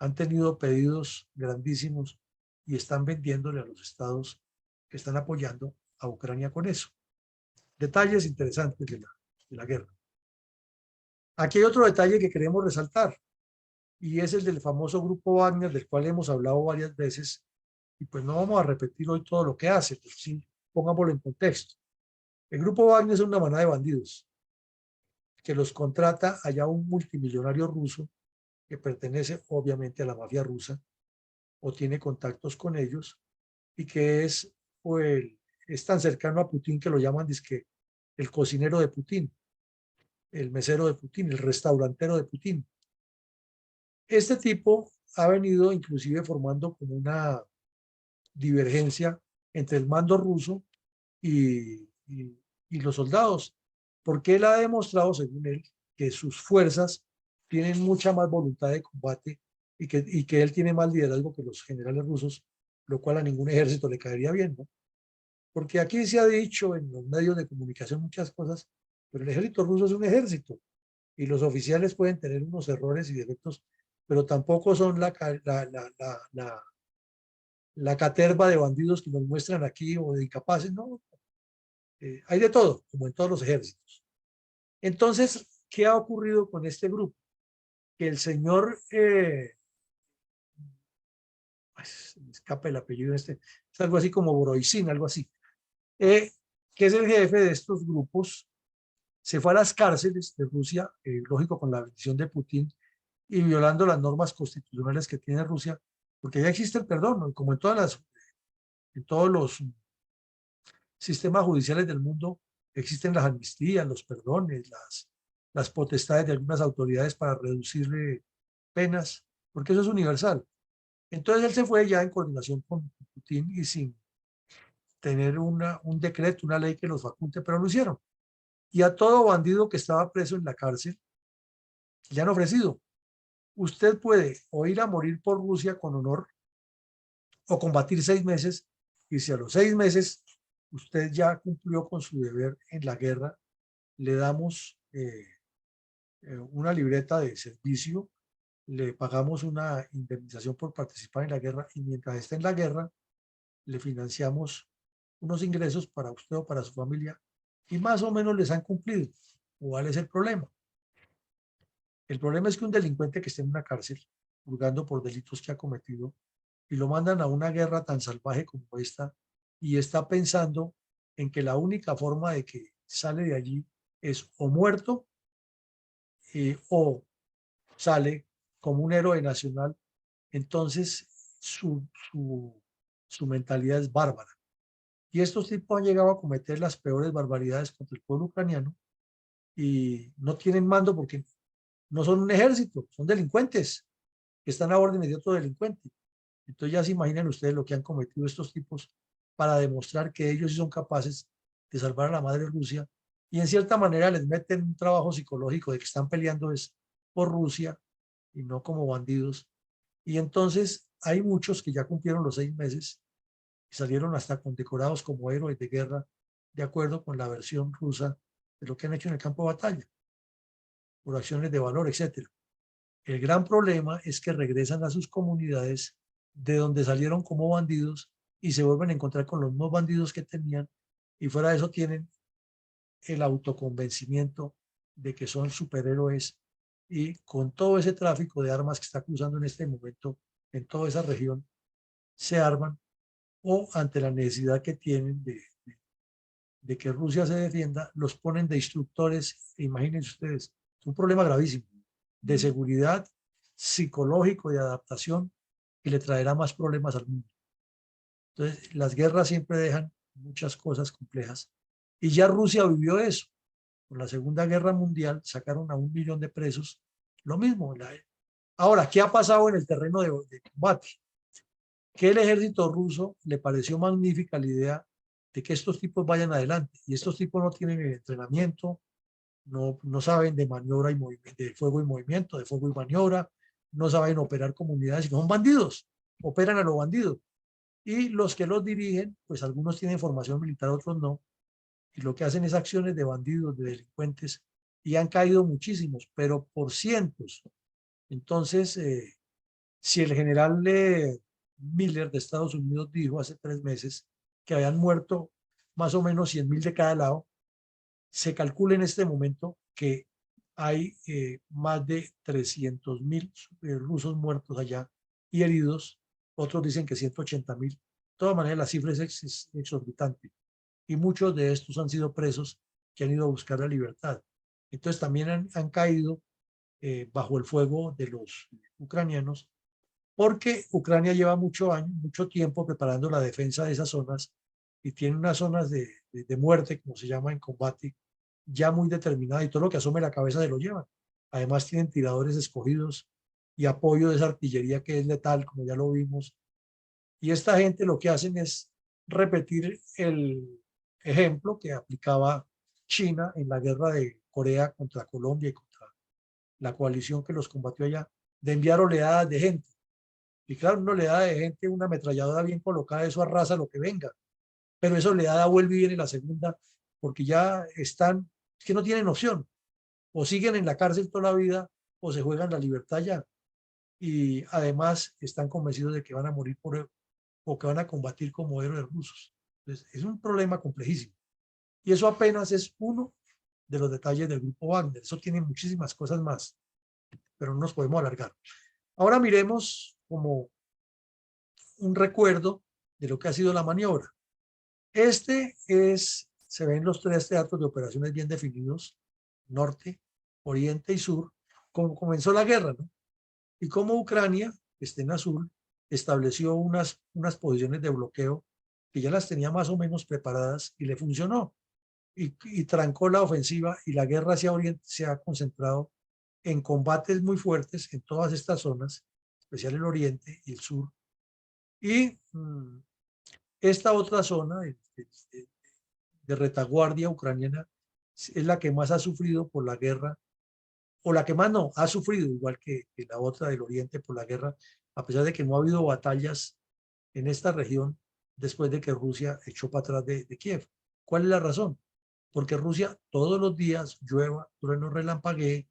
han tenido pedidos grandísimos y están vendiéndole a los estados que están apoyando a Ucrania con eso. Detalles interesantes de la guerra. Aquí hay otro detalle que queremos resaltar y es el del famoso grupo Wagner, del cual hemos hablado varias veces, y pues no vamos a repetir hoy todo lo que hace, pero sí pongámoslo en contexto. El grupo Wagner es una manada de bandidos que los contrata allá un multimillonario ruso que pertenece obviamente a la mafia rusa o tiene contactos con ellos y que es tan cercano a Putin que lo llaman dizque, el cocinero de Putin, el mesero de Putin, el restaurantero de Putin. Este tipo ha venido inclusive formando como una divergencia entre el mando ruso y los soldados, porque él ha demostrado, según él, que sus fuerzas tienen mucha más voluntad de combate y que él tiene más liderazgo que los generales rusos, lo cual a ningún ejército le caería bien, ¿no? Porque aquí se ha dicho en los medios de comunicación muchas cosas, pero el ejército ruso es un ejército y los oficiales pueden tener unos errores y defectos, pero tampoco son la caterva de bandidos que nos muestran aquí o de incapaces, no. Hay de todo, como en todos los ejércitos. Entonces, ¿qué ha ocurrido con este grupo? Que el señor, me escapa el apellido este, es algo así como Boroicín, algo así, que es el jefe de estos grupos, se fue a las cárceles de Rusia, lógico con la bendición de Putin, y violando las normas constitucionales que tiene Rusia, porque ya existe el perdón, ¿no? Como en todos los sistemas judiciales del mundo existen las amnistías, los perdones, las potestades de algunas autoridades para reducirle penas, porque eso es universal. Entonces él se fue ya en coordinación con Putin y sin tener un decreto, una ley que los faculte, pero lo hicieron. Y a todo bandido que estaba preso en la cárcel le han ofrecido: usted puede o ir a morir por Rusia con honor o combatir 6 meses, y si a los 6 meses usted ya cumplió con su deber en la guerra, le damos una libreta de servicio, le pagamos una indemnización por participar en la guerra, y mientras esté en la guerra le financiamos unos ingresos para usted o para su familia, y más o menos les han cumplido. ¿Cuál es el problema? El problema es que un delincuente que esté en una cárcel juzgando por delitos que ha cometido y lo mandan a una guerra tan salvaje como esta, y está pensando en que la única forma de que sale de allí es o muerto, o sale como un héroe nacional, entonces su mentalidad es bárbara. Y estos tipos han llegado a cometer las peores barbaridades contra el pueblo ucraniano, y no tienen mando porque no son un ejército, son delincuentes que están a órdenes de otro delincuente. Entonces ya se imaginan ustedes lo que han cometido estos tipos para demostrar que ellos sí son capaces de salvar a la madre Rusia, y en cierta manera les meten un trabajo psicológico de que están peleando es por Rusia y no como bandidos. Y entonces hay muchos que ya cumplieron los 6 meses y salieron hasta condecorados como héroes de guerra, de acuerdo con la versión rusa de lo que han hecho en el campo de batalla, por acciones de valor, etcétera. El gran problema es que regresan a sus comunidades de donde salieron como bandidos y se vuelven a encontrar con los mismos bandidos que tenían, y fuera de eso tienen el autoconvencimiento de que son superhéroes, y con todo ese tráfico de armas que está cruzando en este momento en toda esa región, se arman, o ante la necesidad que tienen de que Rusia se defienda, los ponen de instructores. Imagínense ustedes, es un problema gravísimo de seguridad, psicológico, de adaptación, que le traerá más problemas al mundo. Entonces, las guerras siempre dejan muchas cosas complejas, y ya Rusia vivió eso. Con la Segunda Guerra Mundial sacaron a 1 millón de presos, lo mismo. Ahora, ¿qué ha pasado en el terreno de combate? Que el ejército ruso le pareció magnífica la idea de que estos tipos vayan adelante, y estos tipos no tienen el entrenamiento, no saben de maniobra y de fuego y movimiento, de fuego y maniobra, no saben operar comunidades, sino son bandidos, operan a los bandidos. Y los que los dirigen, pues algunos tienen formación militar, otros no, y lo que hacen es acciones de bandidos, de delincuentes, y han caído muchísimos, pero por cientos. Entonces, si el general Miller de Estados Unidos dijo hace 3 meses que habían muerto más o menos 100.000 de cada lado, se calcula en este momento que hay más de 300.000 rusos muertos allá y heridos. Otros dicen que 180.000. De todas maneras, la cifra es exorbitante, y muchos de estos han sido presos que han ido a buscar la libertad. Entonces también han caído bajo el fuego de los ucranianos, porque Ucrania lleva mucho tiempo preparando la defensa de esas zonas, y tiene unas zonas de muerte, como se llama en combate, ya muy determinadas, y todo lo que asome la cabeza se lo llevan. Además tienen tiradores escogidos y apoyo de esa artillería que es letal, como ya lo vimos. Y esta gente lo que hacen es repetir el ejemplo que aplicaba China en la guerra de Corea contra Colombia y contra la coalición que los combatió allá, de enviar oleadas de gente. Y claro, una oleada de gente, una ametralladora bien colocada, eso arrasa lo que venga. Pero esa oleada vuelve y viene la segunda, porque ya están, es que no tienen opción. O siguen en la cárcel toda la vida, o se juegan la libertad ya. Y además están convencidos de que van a morir o que van a combatir como héroes rusos. Entonces, es un problema complejísimo. Y eso apenas es uno de los detalles del grupo Wagner. Eso tiene muchísimas cosas más, pero no nos podemos alargar. Ahora miremos como un recuerdo de lo que ha sido la maniobra. Se ven los 3 teatros de operaciones bien definidos: norte, oriente y sur, como comenzó la guerra, ¿no? Y como Ucrania, que está en azul, estableció unas posiciones de bloqueo que ya las tenía más o menos preparadas, y le funcionó, y trancó la ofensiva, y la guerra hacia oriente se ha concentrado en combates muy fuertes en todas estas zonas, especial el oriente y el sur. Y esta otra zona de retaguardia ucraniana es la que más ha sufrido por la guerra, o la que más no, ha sufrido, igual que la otra del Oriente por la guerra, a pesar de que no ha habido batallas en esta región después de que Rusia echó para atrás de Kiev. ¿Cuál es la razón? Porque Rusia todos los días, llueva, trueno, relampaguee,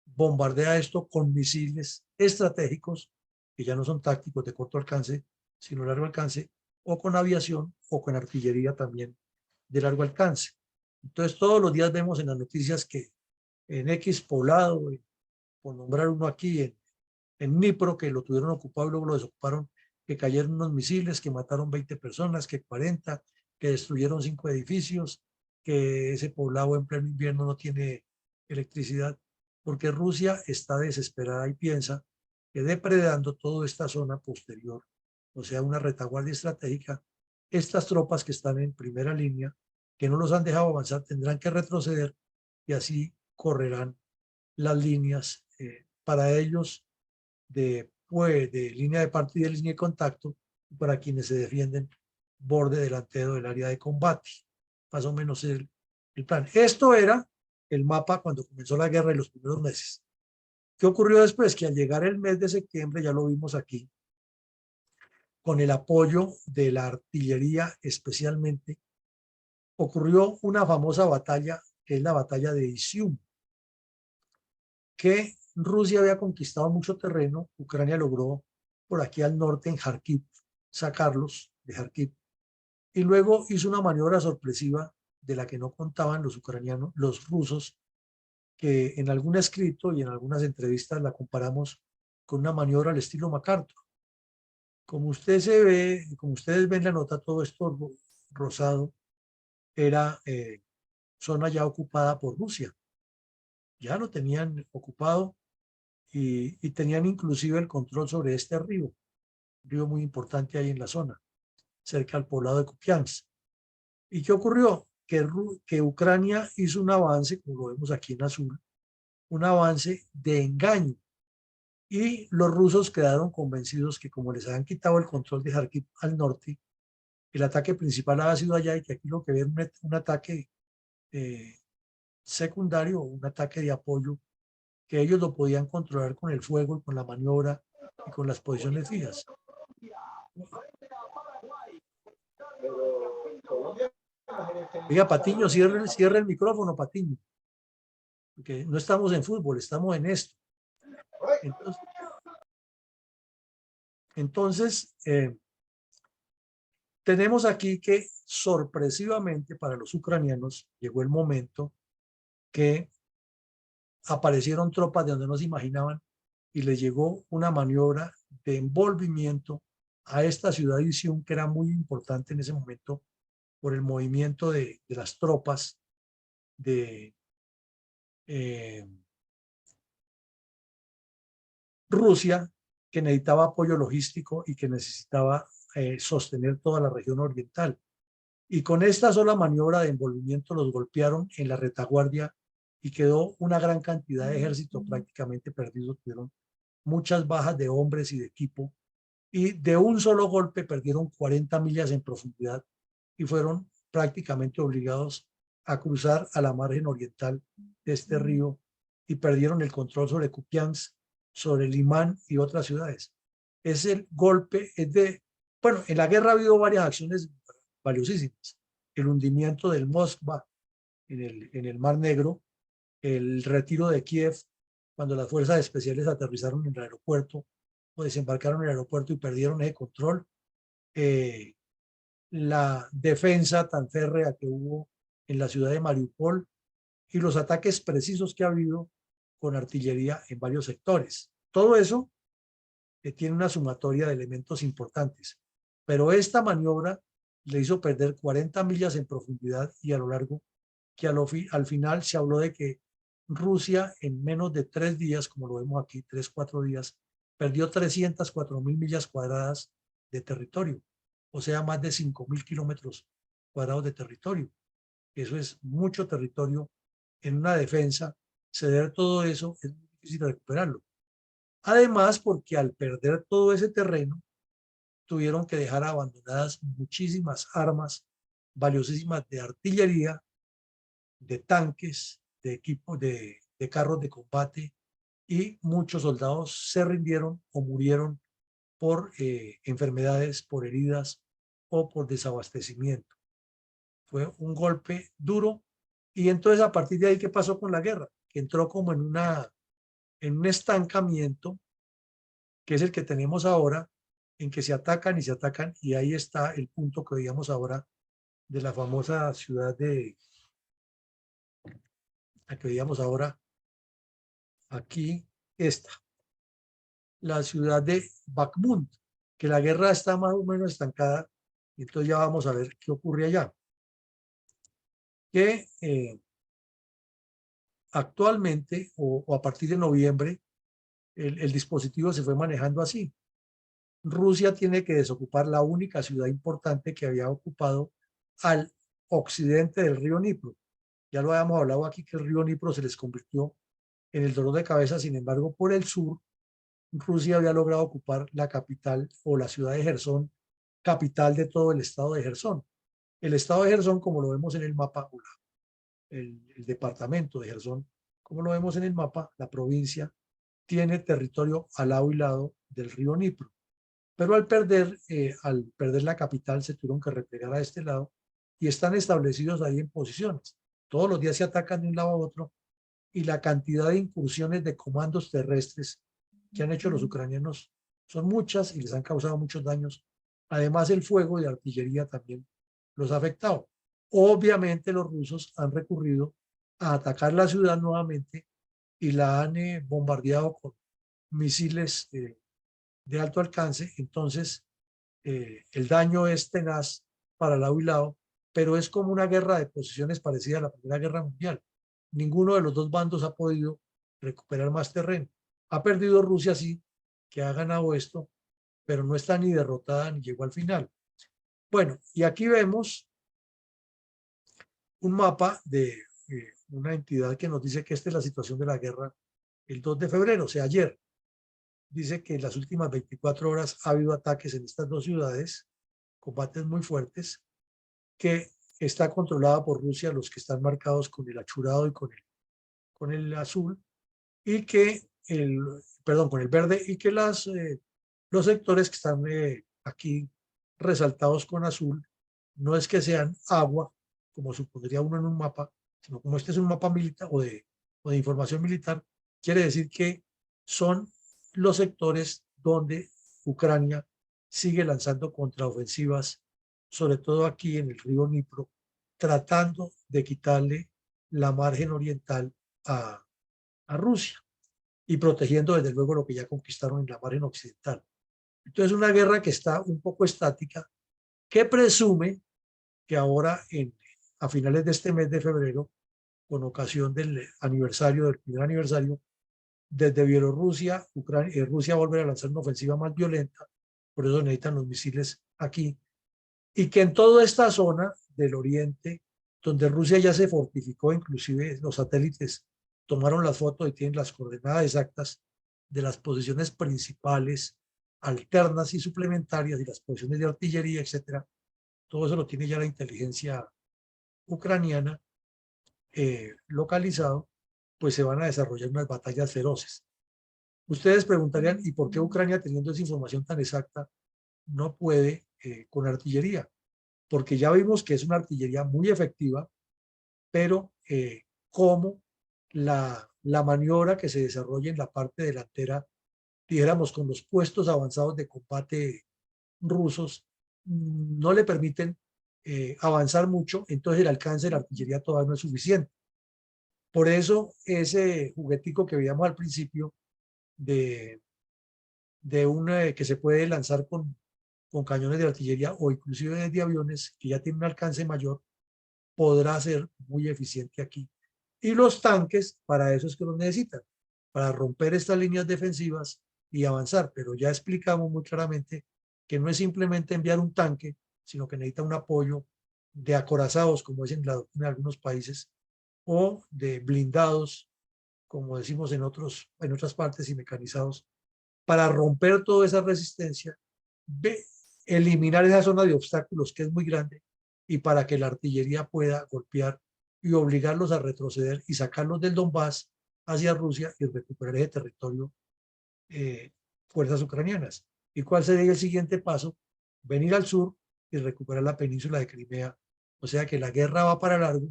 bombardea esto con misiles estratégicos, que ya no son tácticos de corto alcance, sino largo alcance, o con aviación o con artillería también de largo alcance. Entonces todos los días vemos en las noticias que en X poblado, por nombrar uno aquí, en Dnipro, que lo tuvieron ocupado y luego lo desocuparon, que cayeron unos misiles, que mataron 20 personas, que 40, que destruyeron 5 edificios, que ese poblado en pleno invierno no tiene electricidad, porque Rusia está desesperada y piensa que depredando toda esta zona posterior, o sea, una retaguardia estratégica, estas tropas que están en primera línea, que no los han dejado avanzar, tendrán que retroceder y así correrán las líneas para ellos de línea de partida y línea de contacto para quienes se defienden borde delantero del área de combate. Más o menos el plan. Esto era el mapa cuando comenzó la guerra en los primeros meses. ¿Qué ocurrió después? Que al llegar el mes de septiembre, ya lo vimos aquí, con el apoyo de la artillería especialmente, ocurrió una famosa batalla, que es la batalla de Isium, que Rusia había conquistado mucho terreno, Ucrania logró por aquí al norte en Kharkiv sacarlos de Kharkiv y luego hizo una maniobra sorpresiva de la que no contaban los ucranianos, los rusos, que en algún escrito y en algunas entrevistas la comparamos con una maniobra al estilo MacArthur. Como usted se ve, como ustedes ven la nota, todo esto rosado era zona ya ocupada por Rusia. Ya lo tenían ocupado y tenían inclusive el control sobre este río muy importante ahí en la zona, cerca al poblado de Kupiansk. ¿Y qué ocurrió? Que Ucrania hizo un avance, como lo vemos aquí en azul, un avance de engaño. Y los rusos quedaron convencidos que como les habían quitado el control de Kharkiv al norte, el ataque principal había sido allá y que aquí lo que ven un ataque eh, secundario, un ataque de apoyo, que ellos lo podían controlar con el fuego y con la maniobra y con las posiciones fijas. Oiga, Patiño, cierre el micrófono, Patiño, porque no estamos en fútbol, estamos en esto. Entonces tenemos aquí que sorpresivamente para los ucranianos llegó el momento que aparecieron tropas de donde no se imaginaban y les llegó una maniobra de envolvimiento a esta ciudad de Isium, que era muy importante en ese momento por el movimiento de las tropas de Rusia, que necesitaba apoyo logístico y que necesitaba sostener toda la región oriental. Y con esta sola maniobra de envolvimiento los golpearon en la retaguardia y quedó una gran cantidad de ejército prácticamente perdido. Tuvieron muchas bajas de hombres y de equipo y de un solo golpe perdieron 40 millas en profundidad y fueron prácticamente obligados a cruzar a la margen oriental de este río y perdieron el control sobre Kupiansk, sobre Limán y otras ciudades. Es el golpe, bueno, en la guerra ha habido varias acciones valiosísimas. El hundimiento del Moskva en el Mar Negro, el retiro de Kiev, cuando las fuerzas especiales aterrizaron en el aeropuerto o desembarcaron en el aeropuerto y perdieron ese control, la defensa tan férrea que hubo en la ciudad de Mariupol y los ataques precisos que ha habido con artillería en varios sectores. Todo eso tiene una sumatoria de elementos importantes, pero esta maniobra le hizo perder 40 millas en profundidad y a lo largo, que al final se habló de que Rusia en menos de 3 días, como lo vemos aquí, 3, 4 días, perdió 304.000 millas cuadradas de territorio, o sea, más de 5.000 kilómetros cuadrados de territorio. Eso es mucho territorio en una defensa. Ceder todo eso es muy difícil recuperarlo. Además, porque al perder todo ese terreno, tuvieron que dejar abandonadas muchísimas armas valiosísimas de artillería de tanques, de equipos, de carros de combate, y muchos soldados se rindieron o murieron por enfermedades, por heridas o por desabastecimiento. Fue un golpe duro. Y entonces a partir de ahí, ¿qué pasó con la guerra? Que entró como en un estancamiento, que es el que tenemos ahora, en que se atacan y se atacan, y ahí está el punto que veíamos ahora de la famosa ciudad la que veíamos ahora aquí, esta, la ciudad de Bakhmut, que la guerra está más o menos estancada, y entonces ya vamos a ver qué ocurre allá. Que actualmente, o a partir de noviembre, el dispositivo se fue manejando así. Rusia tiene que desocupar la única ciudad importante que había ocupado al occidente del río Dnipro. Ya lo habíamos hablado aquí, que el río Dnipro se les convirtió en el dolor de cabeza. Sin embargo, por el sur, Rusia había logrado ocupar la capital o la ciudad de Jersón, capital de todo el estado de Jersón. El estado de Jersón, como lo vemos en el mapa, el departamento de Jersón, como lo vemos en el mapa, la provincia tiene territorio al lado y lado del río Dnipro. Pero al perder la capital, se tuvieron que replegar a este lado y están establecidos ahí en posiciones. Todos los días se atacan de un lado a otro, y la cantidad de incursiones de comandos terrestres que han hecho los ucranianos son muchas y les han causado muchos daños. Además, el fuego de artillería también los ha afectado. Obviamente, los rusos han recurrido a atacar la ciudad nuevamente y la han bombardeado con misiles de alto alcance. Entonces, el daño es tenaz para lado y lado, pero es como una guerra de posiciones parecida a la Primera Guerra Mundial. Ninguno de los dos bandos ha podido recuperar más terreno. Ha perdido Rusia, sí, que ha ganado esto, pero no está ni derrotada ni llegó al final. Bueno, y aquí vemos un mapa de una entidad que nos dice que esta es la situación de la guerra el 2 de febrero, o sea, ayer. Dice que en las últimas 24 horas ha habido ataques en estas dos ciudades, combates muy fuertes, que está controlada por Rusia, los que están marcados con el achurado y con el azul, y que perdón, con el verde, y que los sectores que están aquí resaltados con azul, no es que sean agua, como supondría uno en un mapa, sino como este es un mapa militar o de información militar, quiere decir que son los sectores donde Ucrania sigue lanzando contraofensivas, sobre todo aquí en el río Dnipro, tratando de quitarle la margen oriental a Rusia y protegiendo desde luego lo que ya conquistaron en la margen occidental. Entonces, una guerra que está un poco estática, que presume que ahora a finales de este mes de febrero, con ocasión del primer aniversario, desde Bielorrusia, Rusia volverá a lanzar una ofensiva más violenta, por eso necesitan los misiles aquí, y que en toda esta zona del oriente, donde Rusia ya se fortificó, inclusive los satélites tomaron las fotos y tienen las coordenadas exactas de las posiciones principales, alternas y suplementarias, y las posiciones de artillería, etcétera. Todo eso lo tiene ya la inteligencia ucraniana localizado. Pues se van a desarrollar unas batallas feroces. Ustedes preguntarían, ¿y por qué Ucrania, teniendo esa información tan exacta, no puede con artillería? Porque ya vimos que es una artillería muy efectiva, pero cómo la maniobra que se desarrolla en la parte delantera, dijéramos, con los puestos avanzados de combate rusos, no le permiten avanzar mucho, entonces el alcance de la artillería todavía no es suficiente. Por eso ese juguetico que veíamos al principio de una que se puede lanzar con cañones de artillería o inclusive de aviones, que ya tiene un alcance mayor, podrá ser muy eficiente aquí. Y los tanques, para eso es que los necesitan, para romper estas líneas defensivas y avanzar. Pero ya explicamos muy claramente que no es simplemente enviar un tanque, sino que necesita un apoyo de acorazados, como dicen en algunos países, o de blindados, como decimos en otras partes, y mecanizados, para romper toda esa resistencia, eliminar esa zona de obstáculos que es muy grande, y para que la artillería pueda golpear y obligarlos a retroceder y sacarlos del Donbass hacia Rusia y recuperar ese territorio, fuerzas ucranianas. ¿Y cuál sería el siguiente paso? Venir al sur y recuperar la península de Crimea. O sea que la guerra va para largo.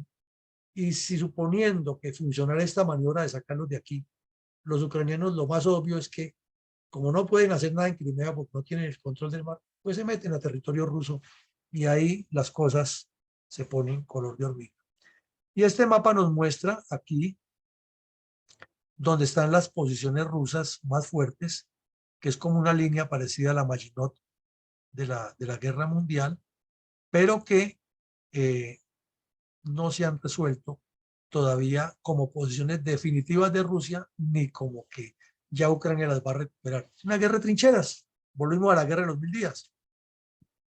Y si suponiendo que funcionara esta maniobra de sacarlos de aquí, los ucranianos lo más obvio es que como no pueden hacer nada en Crimea porque no tienen el control del mar, pues se meten a territorio ruso y ahí las cosas se ponen color de hormiga. Y este mapa nos muestra aquí donde están las posiciones rusas más fuertes, que es como una línea parecida a la Maginot de la Guerra Mundial, pero que no se han resuelto todavía como posiciones definitivas de Rusia, ni como que ya Ucrania las va a recuperar. Es una guerra de trincheras. Volvimos a la guerra de los 1000 días.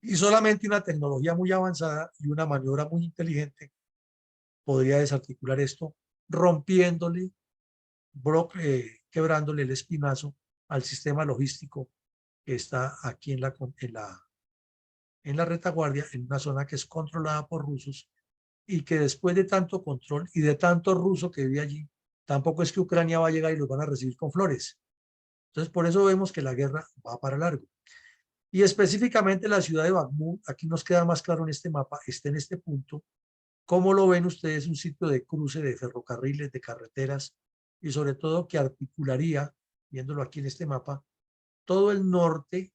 Y solamente una tecnología muy avanzada y una maniobra muy inteligente podría desarticular esto, rompiéndole, quebrándole el espinazo al sistema logístico que está aquí en la retaguardia, en una zona que es controlada por rusos y que después de tanto control y de tanto ruso que vive allí, tampoco es que Ucrania va a llegar y los van a recibir con flores. Entonces, por eso vemos que la guerra va para largo. Y específicamente la ciudad de Bakhmut, aquí nos queda más claro en este mapa, está en este punto. ¿Cómo lo ven ustedes? Un sitio de cruce de ferrocarriles, de carreteras y sobre todo que articularía, viéndolo aquí en este mapa, todo el norte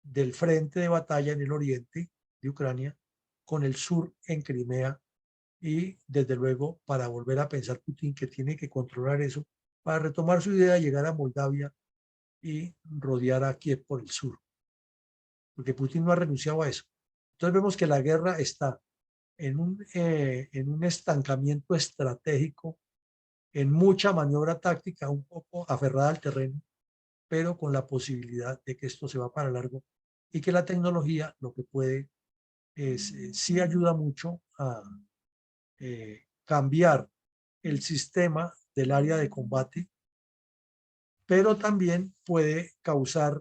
del frente de batalla en el oriente de Ucrania con el sur en Crimea y desde luego para volver a pensar Putin que tiene que controlar eso para retomar su idea de llegar a Moldavia y rodear a Kiev por el sur, porque Putin no ha renunciado a eso. Entonces vemos que la guerra está en un estancamiento estratégico, en mucha maniobra táctica, un poco aferrada al terreno, pero con la posibilidad de que esto se va para largo y que la tecnología lo que puede es, sí ayuda mucho a cambiar el sistema del área de combate, pero también puede causar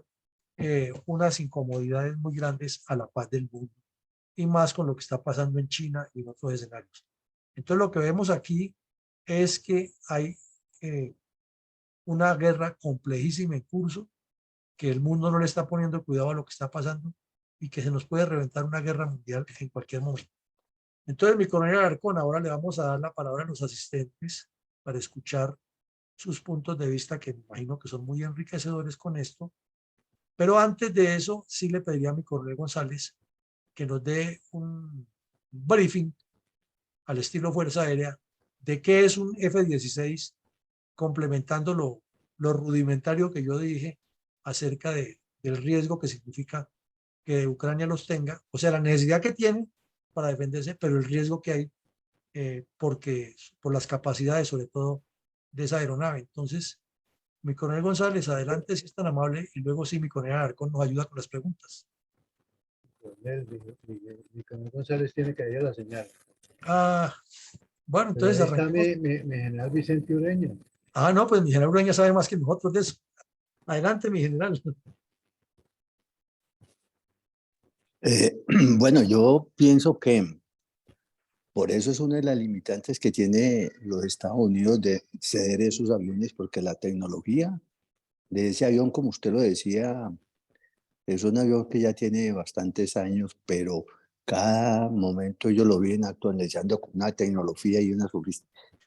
unas incomodidades muy grandes a la paz del mundo y más con lo que está pasando en China y en otros escenarios. Entonces lo que vemos aquí es que hay una guerra complejísima en curso, que el mundo no le está poniendo cuidado a lo que está pasando y que se nos puede reventar una guerra mundial en cualquier momento. Entonces, mi coronel Alarcón, ahora le vamos a dar la palabra a los asistentes para escuchar sus puntos de vista, que me imagino que son muy enriquecedores con esto. Pero antes de eso, sí le pediría a mi coronel González que nos dé un briefing al estilo Fuerza Aérea de qué es un F-16, complementando lo rudimentario que yo dije acerca del riesgo que significa que Ucrania los tenga, o sea, la necesidad que tiene para defenderse, pero el riesgo que hay porque por las capacidades, sobre todo, de esa aeronave. Entonces, mi coronel González, adelante si es tan amable, y luego sí, mi coronel Alarcón nos ayuda con las preguntas. Mi coronel González tiene que ir a la señal. Ah, bueno, Pero entonces ahí está arranquemos. mi general Vicente Ureña. Ah, no, pues mi general Ureña sabe más que nosotros de eso. Adelante, mi general. Bueno, yo pienso que por eso es una de las limitantes que tiene los Estados Unidos de ceder esos aviones, porque la tecnología de ese avión, como usted lo decía, es un avión que ya tiene bastantes años, pero cada momento ellos lo vienen actualizando con una tecnología y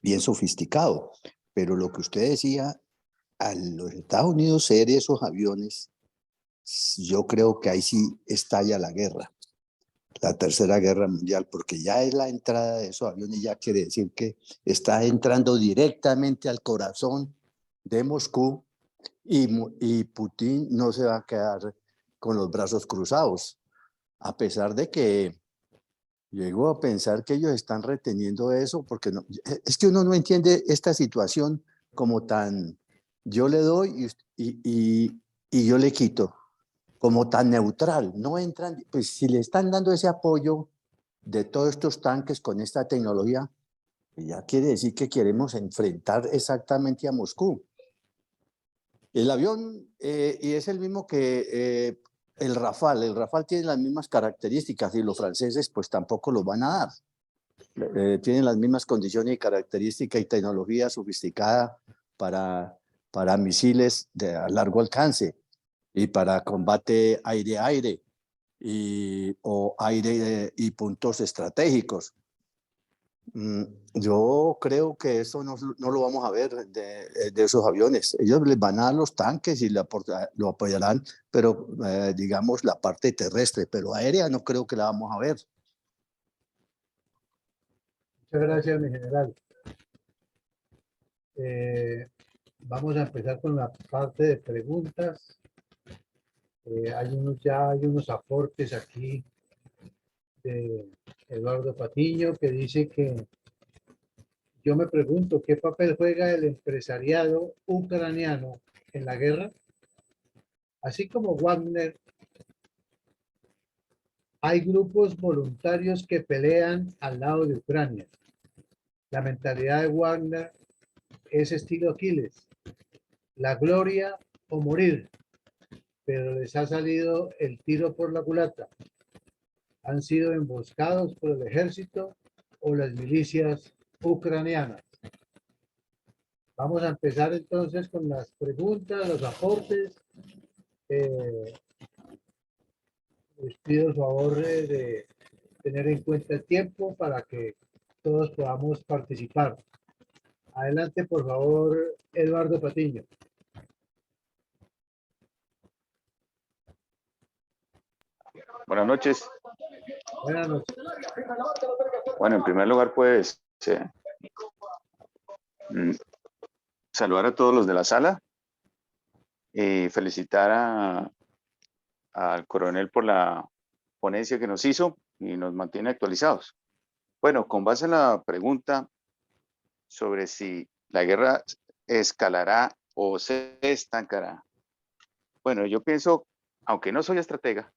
bien sofisticado. Pero lo que usted decía, a los Estados Unidos ceder esos aviones, yo creo que ahí sí estalla la guerra, la Tercera Guerra Mundial, porque ya es la entrada de esos aviones, ya quiere decir que está entrando directamente al corazón de Moscú y Putin no se va a quedar con los brazos cruzados, a pesar de que llego a pensar que ellos están reteniendo eso, porque no, es que uno no entiende esta situación como tan, yo le doy y yo le quito, como tan neutral, no entran, pues si le están dando ese apoyo de todos estos tanques con esta tecnología, ya quiere decir que queremos enfrentar exactamente a Moscú. El avión, y es el mismo que el Rafale tiene las mismas características y los franceses pues tampoco lo van a dar. tienen las mismas condiciones y características y tecnología sofisticada para misiles a largo alcance y para combate aire-aire o aire y puntos estratégicos. Yo creo que eso no lo vamos a ver de esos aviones. Ellos les van a dar los tanques y lo apoyarán, pero digamos la parte terrestre, pero aérea no creo que la vamos a ver. Muchas gracias, mi general. Vamos a empezar con la parte de preguntas. Hay unos aportes aquí de Eduardo Patiño que dice que yo me pregunto qué papel juega el empresariado ucraniano en la guerra. Así como Wagner, hay grupos voluntarios que pelean al lado de Ucrania. La mentalidad de Wagner es estilo Aquiles, la gloria o morir, pero les ha salido el tiro por la culata. Han sido emboscados por el ejército o las milicias ucranianas. Vamos a empezar entonces con las preguntas, los aportes. Les pido el favor de tener en cuenta el tiempo para que todos podamos participar. Adelante, por favor, Eduardo Patiño. Buenas noches. Buenas noches. Bueno, en primer lugar, pues, saludar a todos los de la sala y felicitar al coronel por la ponencia que nos hizo y nos mantiene actualizados. Bueno, con base en la pregunta sobre si la guerra escalará o se estancará. Bueno, yo pienso, aunque no soy estratega,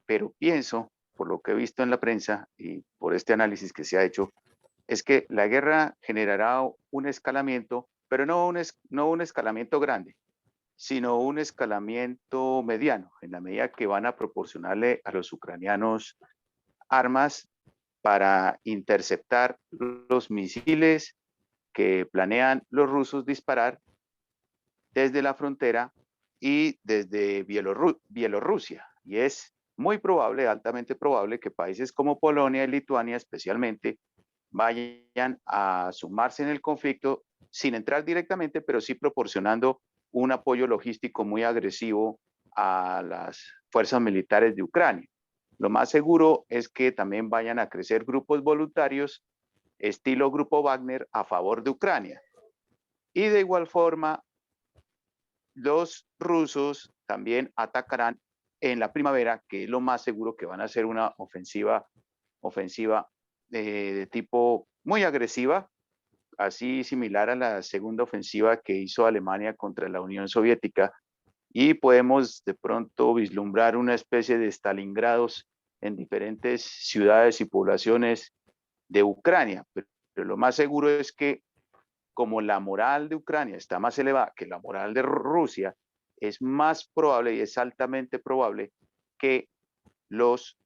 pero pienso, por lo que he visto en la prensa y por este análisis que se ha hecho, es que la guerra generará un escalamiento, pero no un escalamiento grande, sino un escalamiento mediano, en la medida que van a proporcionarle a los ucranianos armas para interceptar los misiles que planean los rusos disparar desde la frontera y desde Bielorrusia. Y es muy probable, altamente probable, que países como Polonia y Lituania especialmente vayan a sumarse en el conflicto sin entrar directamente, pero sí proporcionando un apoyo logístico muy agresivo a las fuerzas militares de Ucrania. Lo más seguro es que también vayan a crecer grupos voluntarios estilo Grupo Wagner a favor de Ucrania. Y de igual forma, los rusos también atacarán en la primavera, que es lo más seguro que van a hacer una ofensiva de tipo muy agresiva, así similar a la segunda ofensiva que hizo Alemania contra la Unión Soviética, y podemos de pronto vislumbrar una especie de Stalingrados en diferentes ciudades y poblaciones de Ucrania. Pero lo más seguro es que como la moral de Ucrania está más elevada que la moral de Rusia, es más probable y es altamente probable que los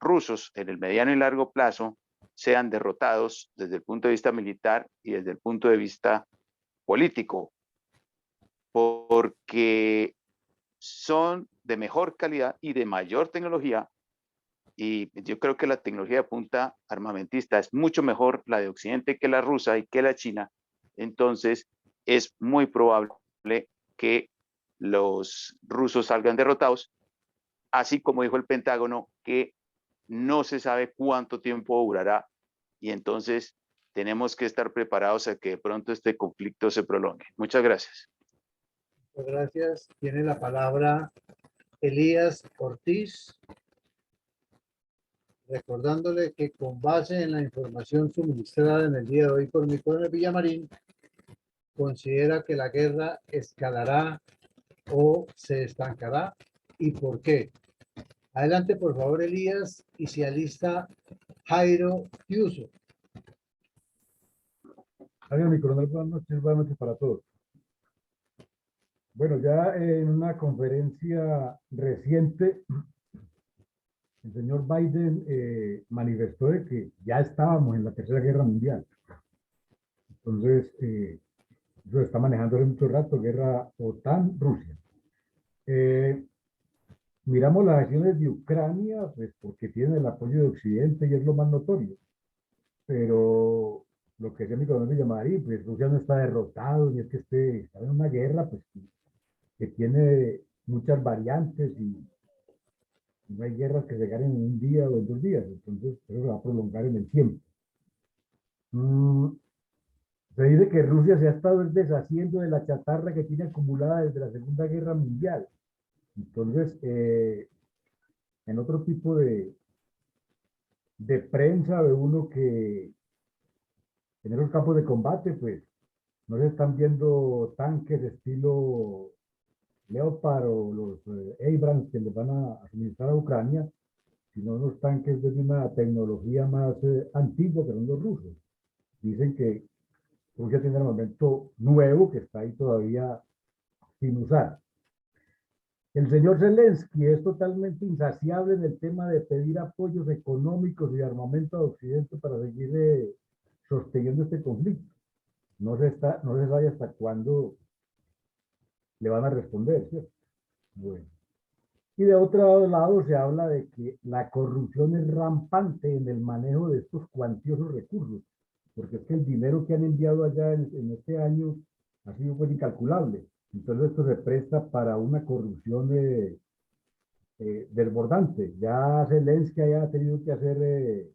rusos en el mediano y largo plazo sean derrotados desde el punto de vista militar y desde el punto de vista político, porque son de mejor calidad y de mayor tecnología, y yo creo que la tecnología de punta armamentista es mucho mejor la de Occidente que la rusa y que la china. Entonces es muy probable que los rusos salgan derrotados, así como dijo el Pentágono, que no se sabe cuánto tiempo durará, y entonces tenemos que estar preparados a que de pronto este conflicto se prolongue. Muchas gracias. Muchas gracias. Tiene la palabra Elías Ortiz, recordándole que con base en la información suministrada en el día de hoy por mi coronel Villamarín, considera que la guerra escalará o se estancará y por qué. Adelante, por favor, Elías, y se alista Jairo Tiuso. Adiós, mi coronel, buenas noches para todos. Bueno, ya en una conferencia reciente, el señor Biden manifestó de que ya estábamos en la Tercera Guerra Mundial. Entonces, eso está manejando hace mucho rato, guerra OTAN-Rusia. Miramos las acciones de Ucrania, pues porque tiene el apoyo de Occidente y es lo más notorio. Pero lo que decía mi coronel Villamarín, pues Rusia no está derrotado, ni es que está en una guerra, pues que tiene muchas variantes y no hay guerras que se ganen en un día o en 2 días, entonces eso se va a prolongar en el tiempo. Se dice que Rusia se ha estado deshaciendo de la chatarra que tiene acumulada desde la Segunda Guerra Mundial. Entonces, en otro tipo de prensa ve uno que en esos campos de combate, pues, no se están viendo tanques de estilo Leopard o los Abrams que les van a suministrar a Ucrania, sino unos tanques de una tecnología más antigua que son los rusos. Dicen que Rusia tiene armamento nuevo que está ahí todavía sin usar. El señor Zelensky es totalmente insaciable en el tema de pedir apoyos económicos y de armamento a Occidente para seguir sosteniendo este conflicto. No se sabe hasta cuándo le van a responder, ¿cierto? Bueno. Y de otro lado se habla de que la corrupción es rampante en el manejo de estos cuantiosos recursos, porque es que el dinero que han enviado allá en este año ha sido pues incalculable. Entonces esto se presta para una corrupción desbordante. Ya Zelensky ha tenido que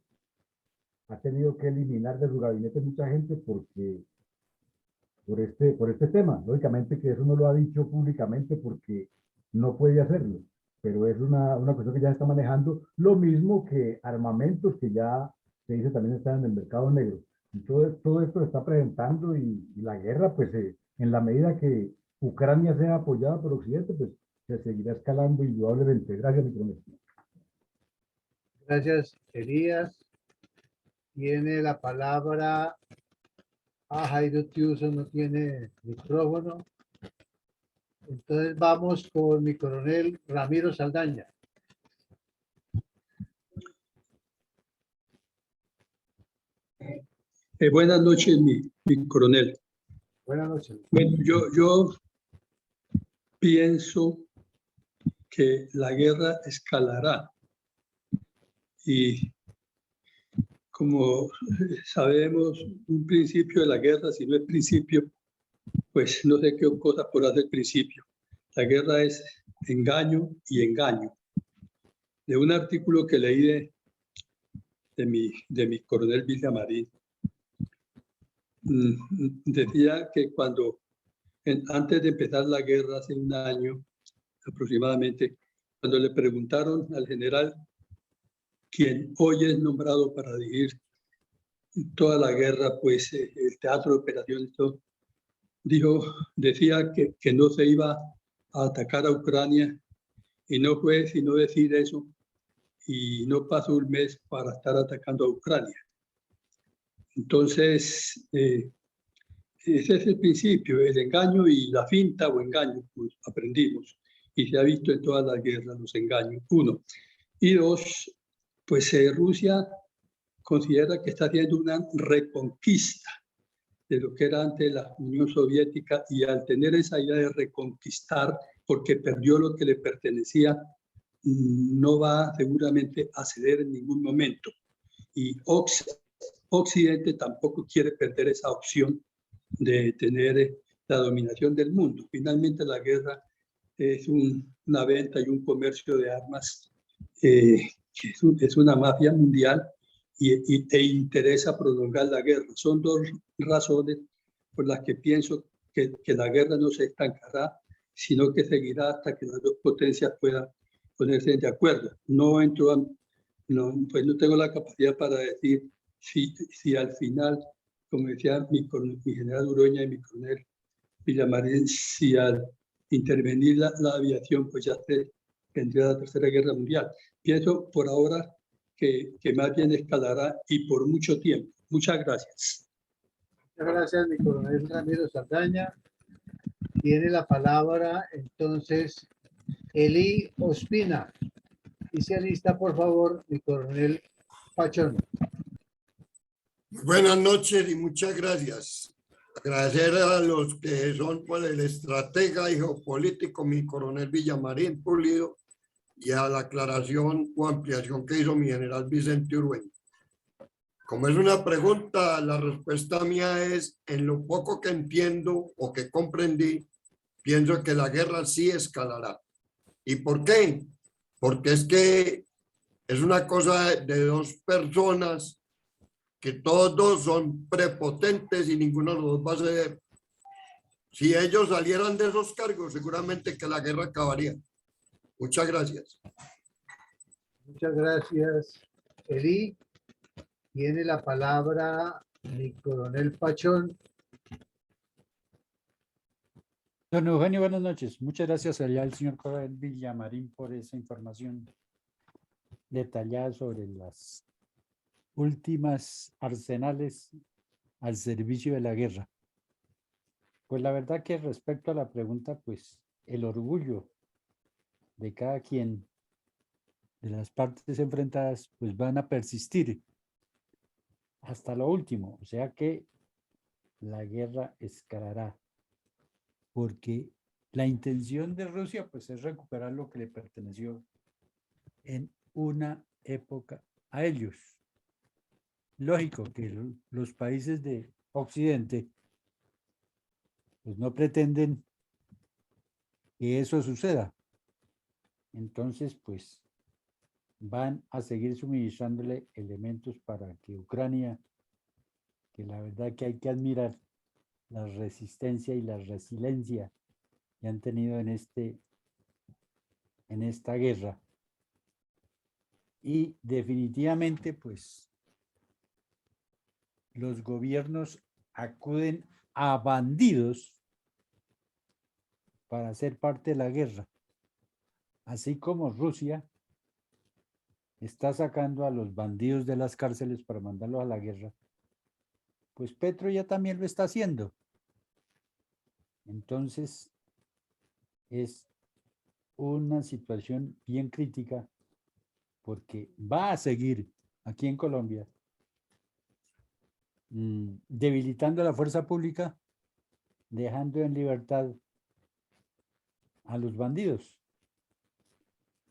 ha tenido que eliminar de su gabinete mucha gente porque por este tema. Lógicamente que eso no lo ha dicho públicamente porque no puede hacerlo, pero es una cuestión que ya está manejando, lo mismo que armamentos que ya se dice también están en el mercado negro. Y todo esto se está presentando y la guerra, pues en la medida que Ucrania sea apoyada por Occidente, pues se seguirá escalando indudablemente. Gracias, mi coronel. Gracias, Elías. Tiene la palabra. Jairo Tiuso no tiene micrófono. Entonces vamos con mi coronel Ramiro Saldaña. Buenas noches, mi coronel. Buenas noches. Bueno, yo pienso que la guerra escalará y como sabemos, un principio de la guerra, si no es principio, pues no sé qué cosa por hacer principio. La guerra es engaño y engaño. De un artículo que leí de mi coronel Villamarín, decía que antes de empezar la guerra, hace un año aproximadamente, cuando le preguntaron al general, quien hoy es nombrado para dirigir toda la guerra, pues el teatro de operaciones, decía que no se iba a atacar a Ucrania y no fue sino decir eso y no pasó un mes para estar atacando a Ucrania. Entonces, ese es el principio, el engaño y la finta o engaño, pues aprendimos. Y se ha visto en todas las guerras los engaños, 1. Y 2, pues Rusia considera que está haciendo una reconquista de lo que era antes la Unión Soviética y al tener esa idea de reconquistar porque perdió lo que le pertenecía, no va seguramente a ceder en ningún momento. Y Occidente tampoco quiere perder esa opción de tener la dominación del mundo. Finalmente la guerra es una venta y un comercio de armas que es una mafia mundial e interesa prolongar la guerra. Son 2 razones por las que pienso que la guerra no se estancará, sino que seguirá hasta que las 2 potencias puedan ponerse de acuerdo. Pues no tengo la capacidad para decir si al final, como decía mi general Uroña y mi coronel Villamarín, si al intervenir la aviación, pues ya se tendría la Tercera Guerra Mundial. Pienso por ahora que más bien escalará y por mucho tiempo. Muchas gracias. Muchas gracias, mi coronel Ramiro Saldaña. Tiene la palabra entonces Eli Ospina. Y se alista, por favor, mi coronel Pachón. Buenas noches y muchas gracias. Agradecer a los que son por el estratega y geopolítico, mi coronel Villamarín Pulido, y a la aclaración o ampliación que hizo mi general Vicente Urueña. Como es una pregunta, la respuesta mía es, en lo poco que entiendo o que comprendí, pienso que la guerra sí escalará. ¿Y por qué? Porque es que es una cosa de dos personas que todos dos son prepotentes y ninguno de los dos va a ceder. Si ellos salieran de esos cargos, seguramente que la guerra acabaría. Muchas gracias. Muchas gracias, Eli. Tiene la palabra mi coronel Pachón. Don Eugenio, buenas noches. Muchas gracias allá al señor coronel Villamarín por esa información detallada sobre las últimas arsenales al servicio de la guerra. Pues la verdad que respecto a la pregunta, pues el orgullo de cada quien de las partes enfrentadas, pues van a persistir hasta lo último. O sea que la guerra escalará, porque la intención de Rusia, pues es recuperar lo que le perteneció en una época a ellos. Lógico que los países de Occidente pues no pretenden que eso suceda. Entonces, pues van a seguir suministrándole elementos para que Ucrania, que la verdad que hay que admirar la resistencia y la resiliencia que han tenido en esta guerra. Y definitivamente, pues, los gobiernos acuden a bandidos para ser parte de la guerra. Así como Rusia está sacando a los bandidos de las cárceles para mandarlos a la guerra, pues Petro ya también lo está haciendo. Entonces, es una situación bien crítica porque va a seguir aquí en Colombia debilitando la fuerza pública, dejando en libertad a los bandidos,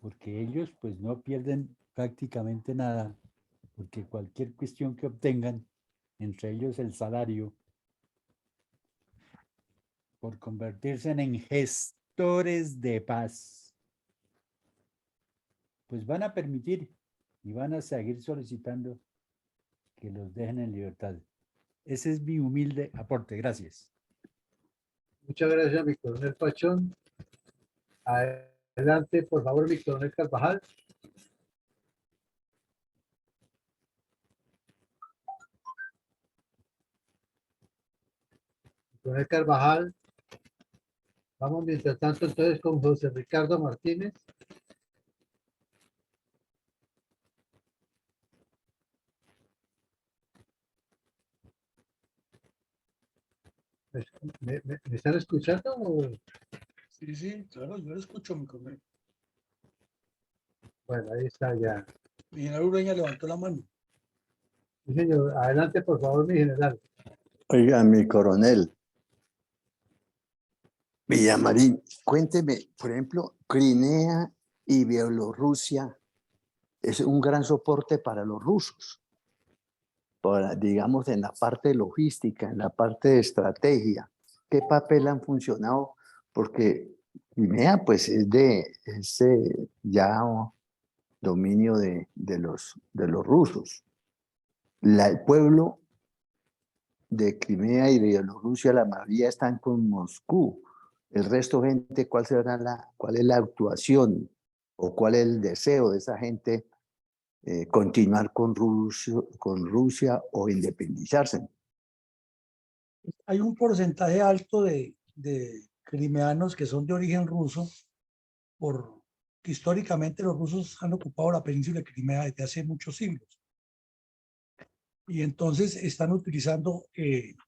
porque ellos pues no pierden prácticamente nada, porque cualquier cuestión que obtengan, entre ellos el salario, por convertirse en gestores de paz, pues van a permitir y van a seguir solicitando que los dejen en libertad. Ese es mi humilde aporte. Gracias. Muchas gracias, mi coronel Pachón. Adelante, por favor, mi coronel Carvajal. Coronel Carvajal. Vamos mientras tanto entonces con José Ricardo Martínez. ¿Me están escuchando? Sí, sí, claro, yo lo escucho, mi coronel. Bueno, ahí está ya. Mi general Ureña levantó la mano. Sí, señor. Adelante, por favor, mi general. Oiga, mi coronel Villamarín, cuénteme, por ejemplo, Crimea y Bielorrusia es un gran soporte para los rusos, digamos, en la parte logística, en la parte de estrategia. ¿Qué papel han funcionado? Porque Crimea, pues, es ya dominio de los rusos. El pueblo de Crimea y de Bielorrusia, la mayoría están con Moscú. El resto gente, ¿cuál es la actuación o cuál es el deseo de esa gente continuar con Rusia o independizarse? Hay un porcentaje alto de crimeanos que son de origen ruso, porque históricamente los rusos han ocupado la península de Crimea desde hace muchos siglos. Y entonces están utilizando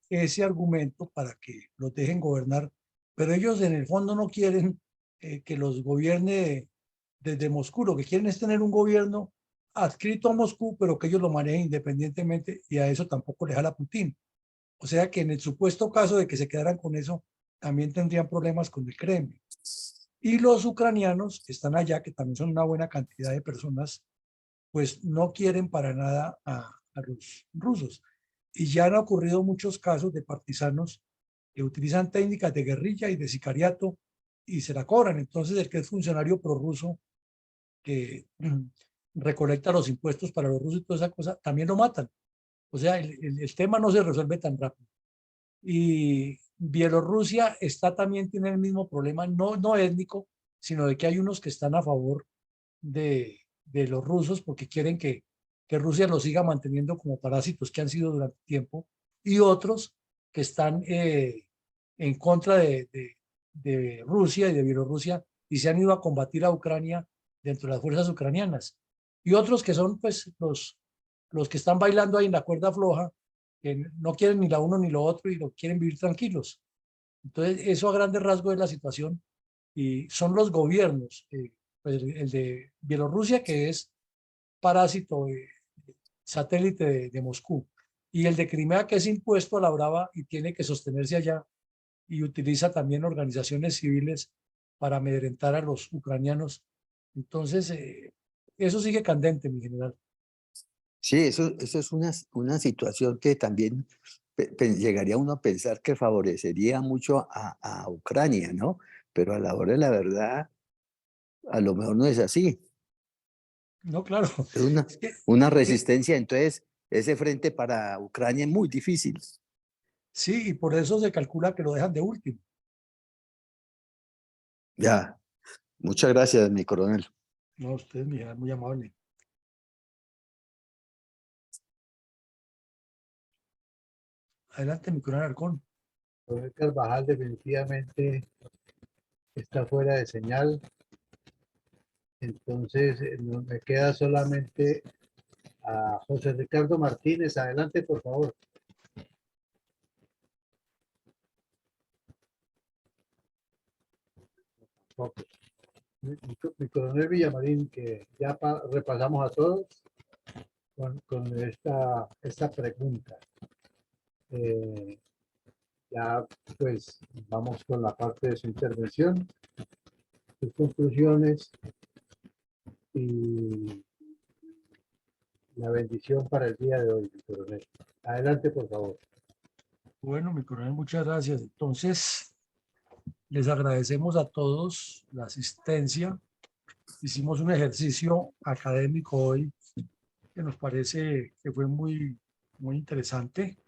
ese argumento para que los dejen gobernar, pero ellos en el fondo no quieren que los gobierne desde Moscú. Lo que quieren es tener un gobierno adscrito a Moscú, pero que ellos lo manejen independientemente, y a eso tampoco le jala Putin. O sea que en el supuesto caso de que se quedaran con eso, también tendrían problemas con el Kremlin. Y los ucranianos que están allá, que también son una buena cantidad de personas, pues no quieren para nada a los rusos. Y ya han ocurrido muchos casos de partisanos que utilizan técnicas de guerrilla y de sicariato y se la cobran. Entonces el que es funcionario prorruso que recolecta los impuestos para los rusos y toda esa cosa, también lo matan. O sea, el tema no se resuelve tan rápido. Y Bielorrusia está también, tiene el mismo problema, no étnico, sino de que hay unos que están a favor de los rusos porque quieren que Rusia los siga manteniendo como parásitos que han sido durante tiempo, y otros que están en contra de Rusia y de Bielorrusia y se han ido a combatir a Ucrania dentro de las fuerzas ucranianas. Y otros que son pues los que están bailando ahí en la cuerda floja, que no quieren ni la uno ni lo otro y lo quieren vivir tranquilos. Entonces, eso a grandes rasgos es la situación, y son los gobiernos, pues el de Bielorrusia, que es parásito, satélite de Moscú, y el de Crimea, que es impuesto a la brava y tiene que sostenerse allá, y utiliza también organizaciones civiles para amedrentar a los ucranianos. Entonces, eso sigue candente, mi general. Sí, eso es una situación que también llegaría uno a pensar que favorecería mucho a Ucrania, ¿no? Pero a la hora de la verdad, a lo mejor no es así. No, claro. Es una Es que, resistencia, entonces ese frente para Ucrania es muy difícil. sí, y por eso se calcula que lo dejan de último. Ya, muchas gracias, mi coronel. No, usted, mi general, muy amable. Adelante, mi coronel Arcón. Coronel Carvajal definitivamente está fuera de señal. Entonces, me queda solamente a José Ricardo Martínez. Adelante, por favor. Mi coronel Villamarín, que ya repasamos a todos con esta pregunta. Ya pues vamos con la parte de su intervención, sus conclusiones y la bendición para el día de hoy, mi coronel. Adelante, por favor. Bueno, mi coronel, muchas gracias. Entonces, les agradecemos a todos la asistencia. Hicimos un ejercicio académico hoy que nos parece que fue muy interesante,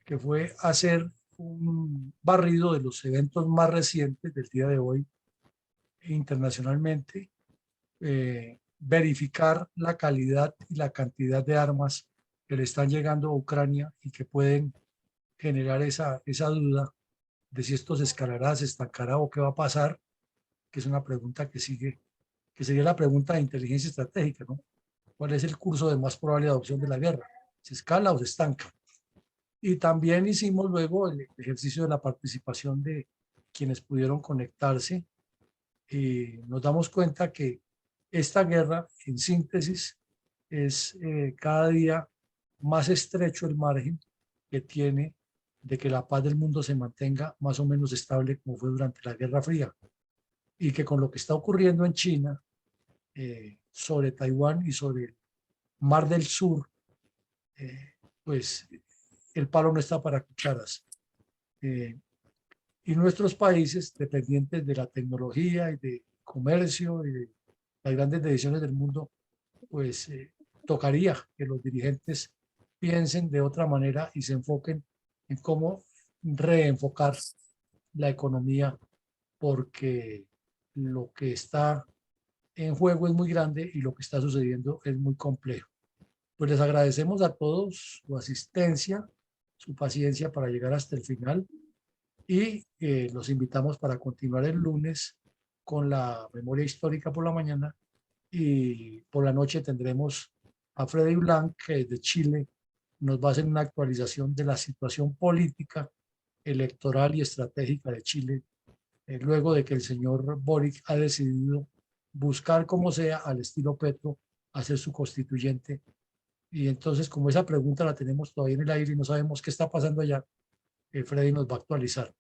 que fue hacer un barrido de los eventos más recientes del día de hoy internacionalmente, verificar la calidad y la cantidad de armas que le están llegando a Ucrania y que pueden generar esa duda de si esto se escalará, se estancará o qué va a pasar, que es una pregunta que sigue, que sería la pregunta de inteligencia estratégica, ¿no? ¿Cuál es el curso de más probable adopción de la guerra? ¿Se escala o se estanca? Y también hicimos luego el ejercicio de la participación de quienes pudieron conectarse, y nos damos cuenta que esta guerra, en síntesis, es cada día más estrecho el margen que tiene de que la paz del mundo se mantenga más o menos estable como fue durante la Guerra Fría, y que con lo que está ocurriendo en China, sobre Taiwán y sobre el Mar del Sur, pues el palo no está para cucharas. Y nuestros países, dependientes de la tecnología y de comercio y de las grandes decisiones del mundo, pues tocaría que los dirigentes piensen de otra manera y se enfoquen en cómo reenfocar la economía, porque lo que está en juego es muy grande y lo que está sucediendo es muy complejo. Pues les agradecemos a todos su asistencia, su paciencia para llegar hasta el final, y los invitamos para continuar el lunes con la memoria histórica por la mañana, y por la noche tendremos a Freddy Blanc, que de Chile nos va a hacer una actualización de la situación política, electoral y estratégica de Chile, luego de que el señor Boric ha decidido buscar como sea al estilo Petro, hacer su constituyente. Y entonces, como esa pregunta la tenemos todavía en el aire y no sabemos qué está pasando allá, Freddy nos va a actualizar.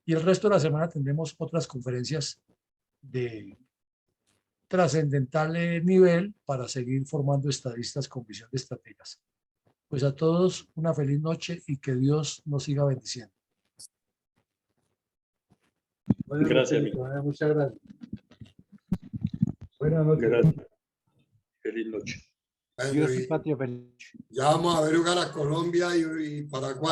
Y el resto de la semana tendremos otras conferencias de trascendental nivel para seguir formando estadistas con visión de estrategas. Pues a todos una feliz noche y que Dios nos siga bendiciendo. Buenas Gracias, noches, coronel, muchas gracias. Buenas noches. Gracias. Feliz noche. Bueno, Dios y y patria feliz. ya vamos a ver jugar a Colombia y Paraguay.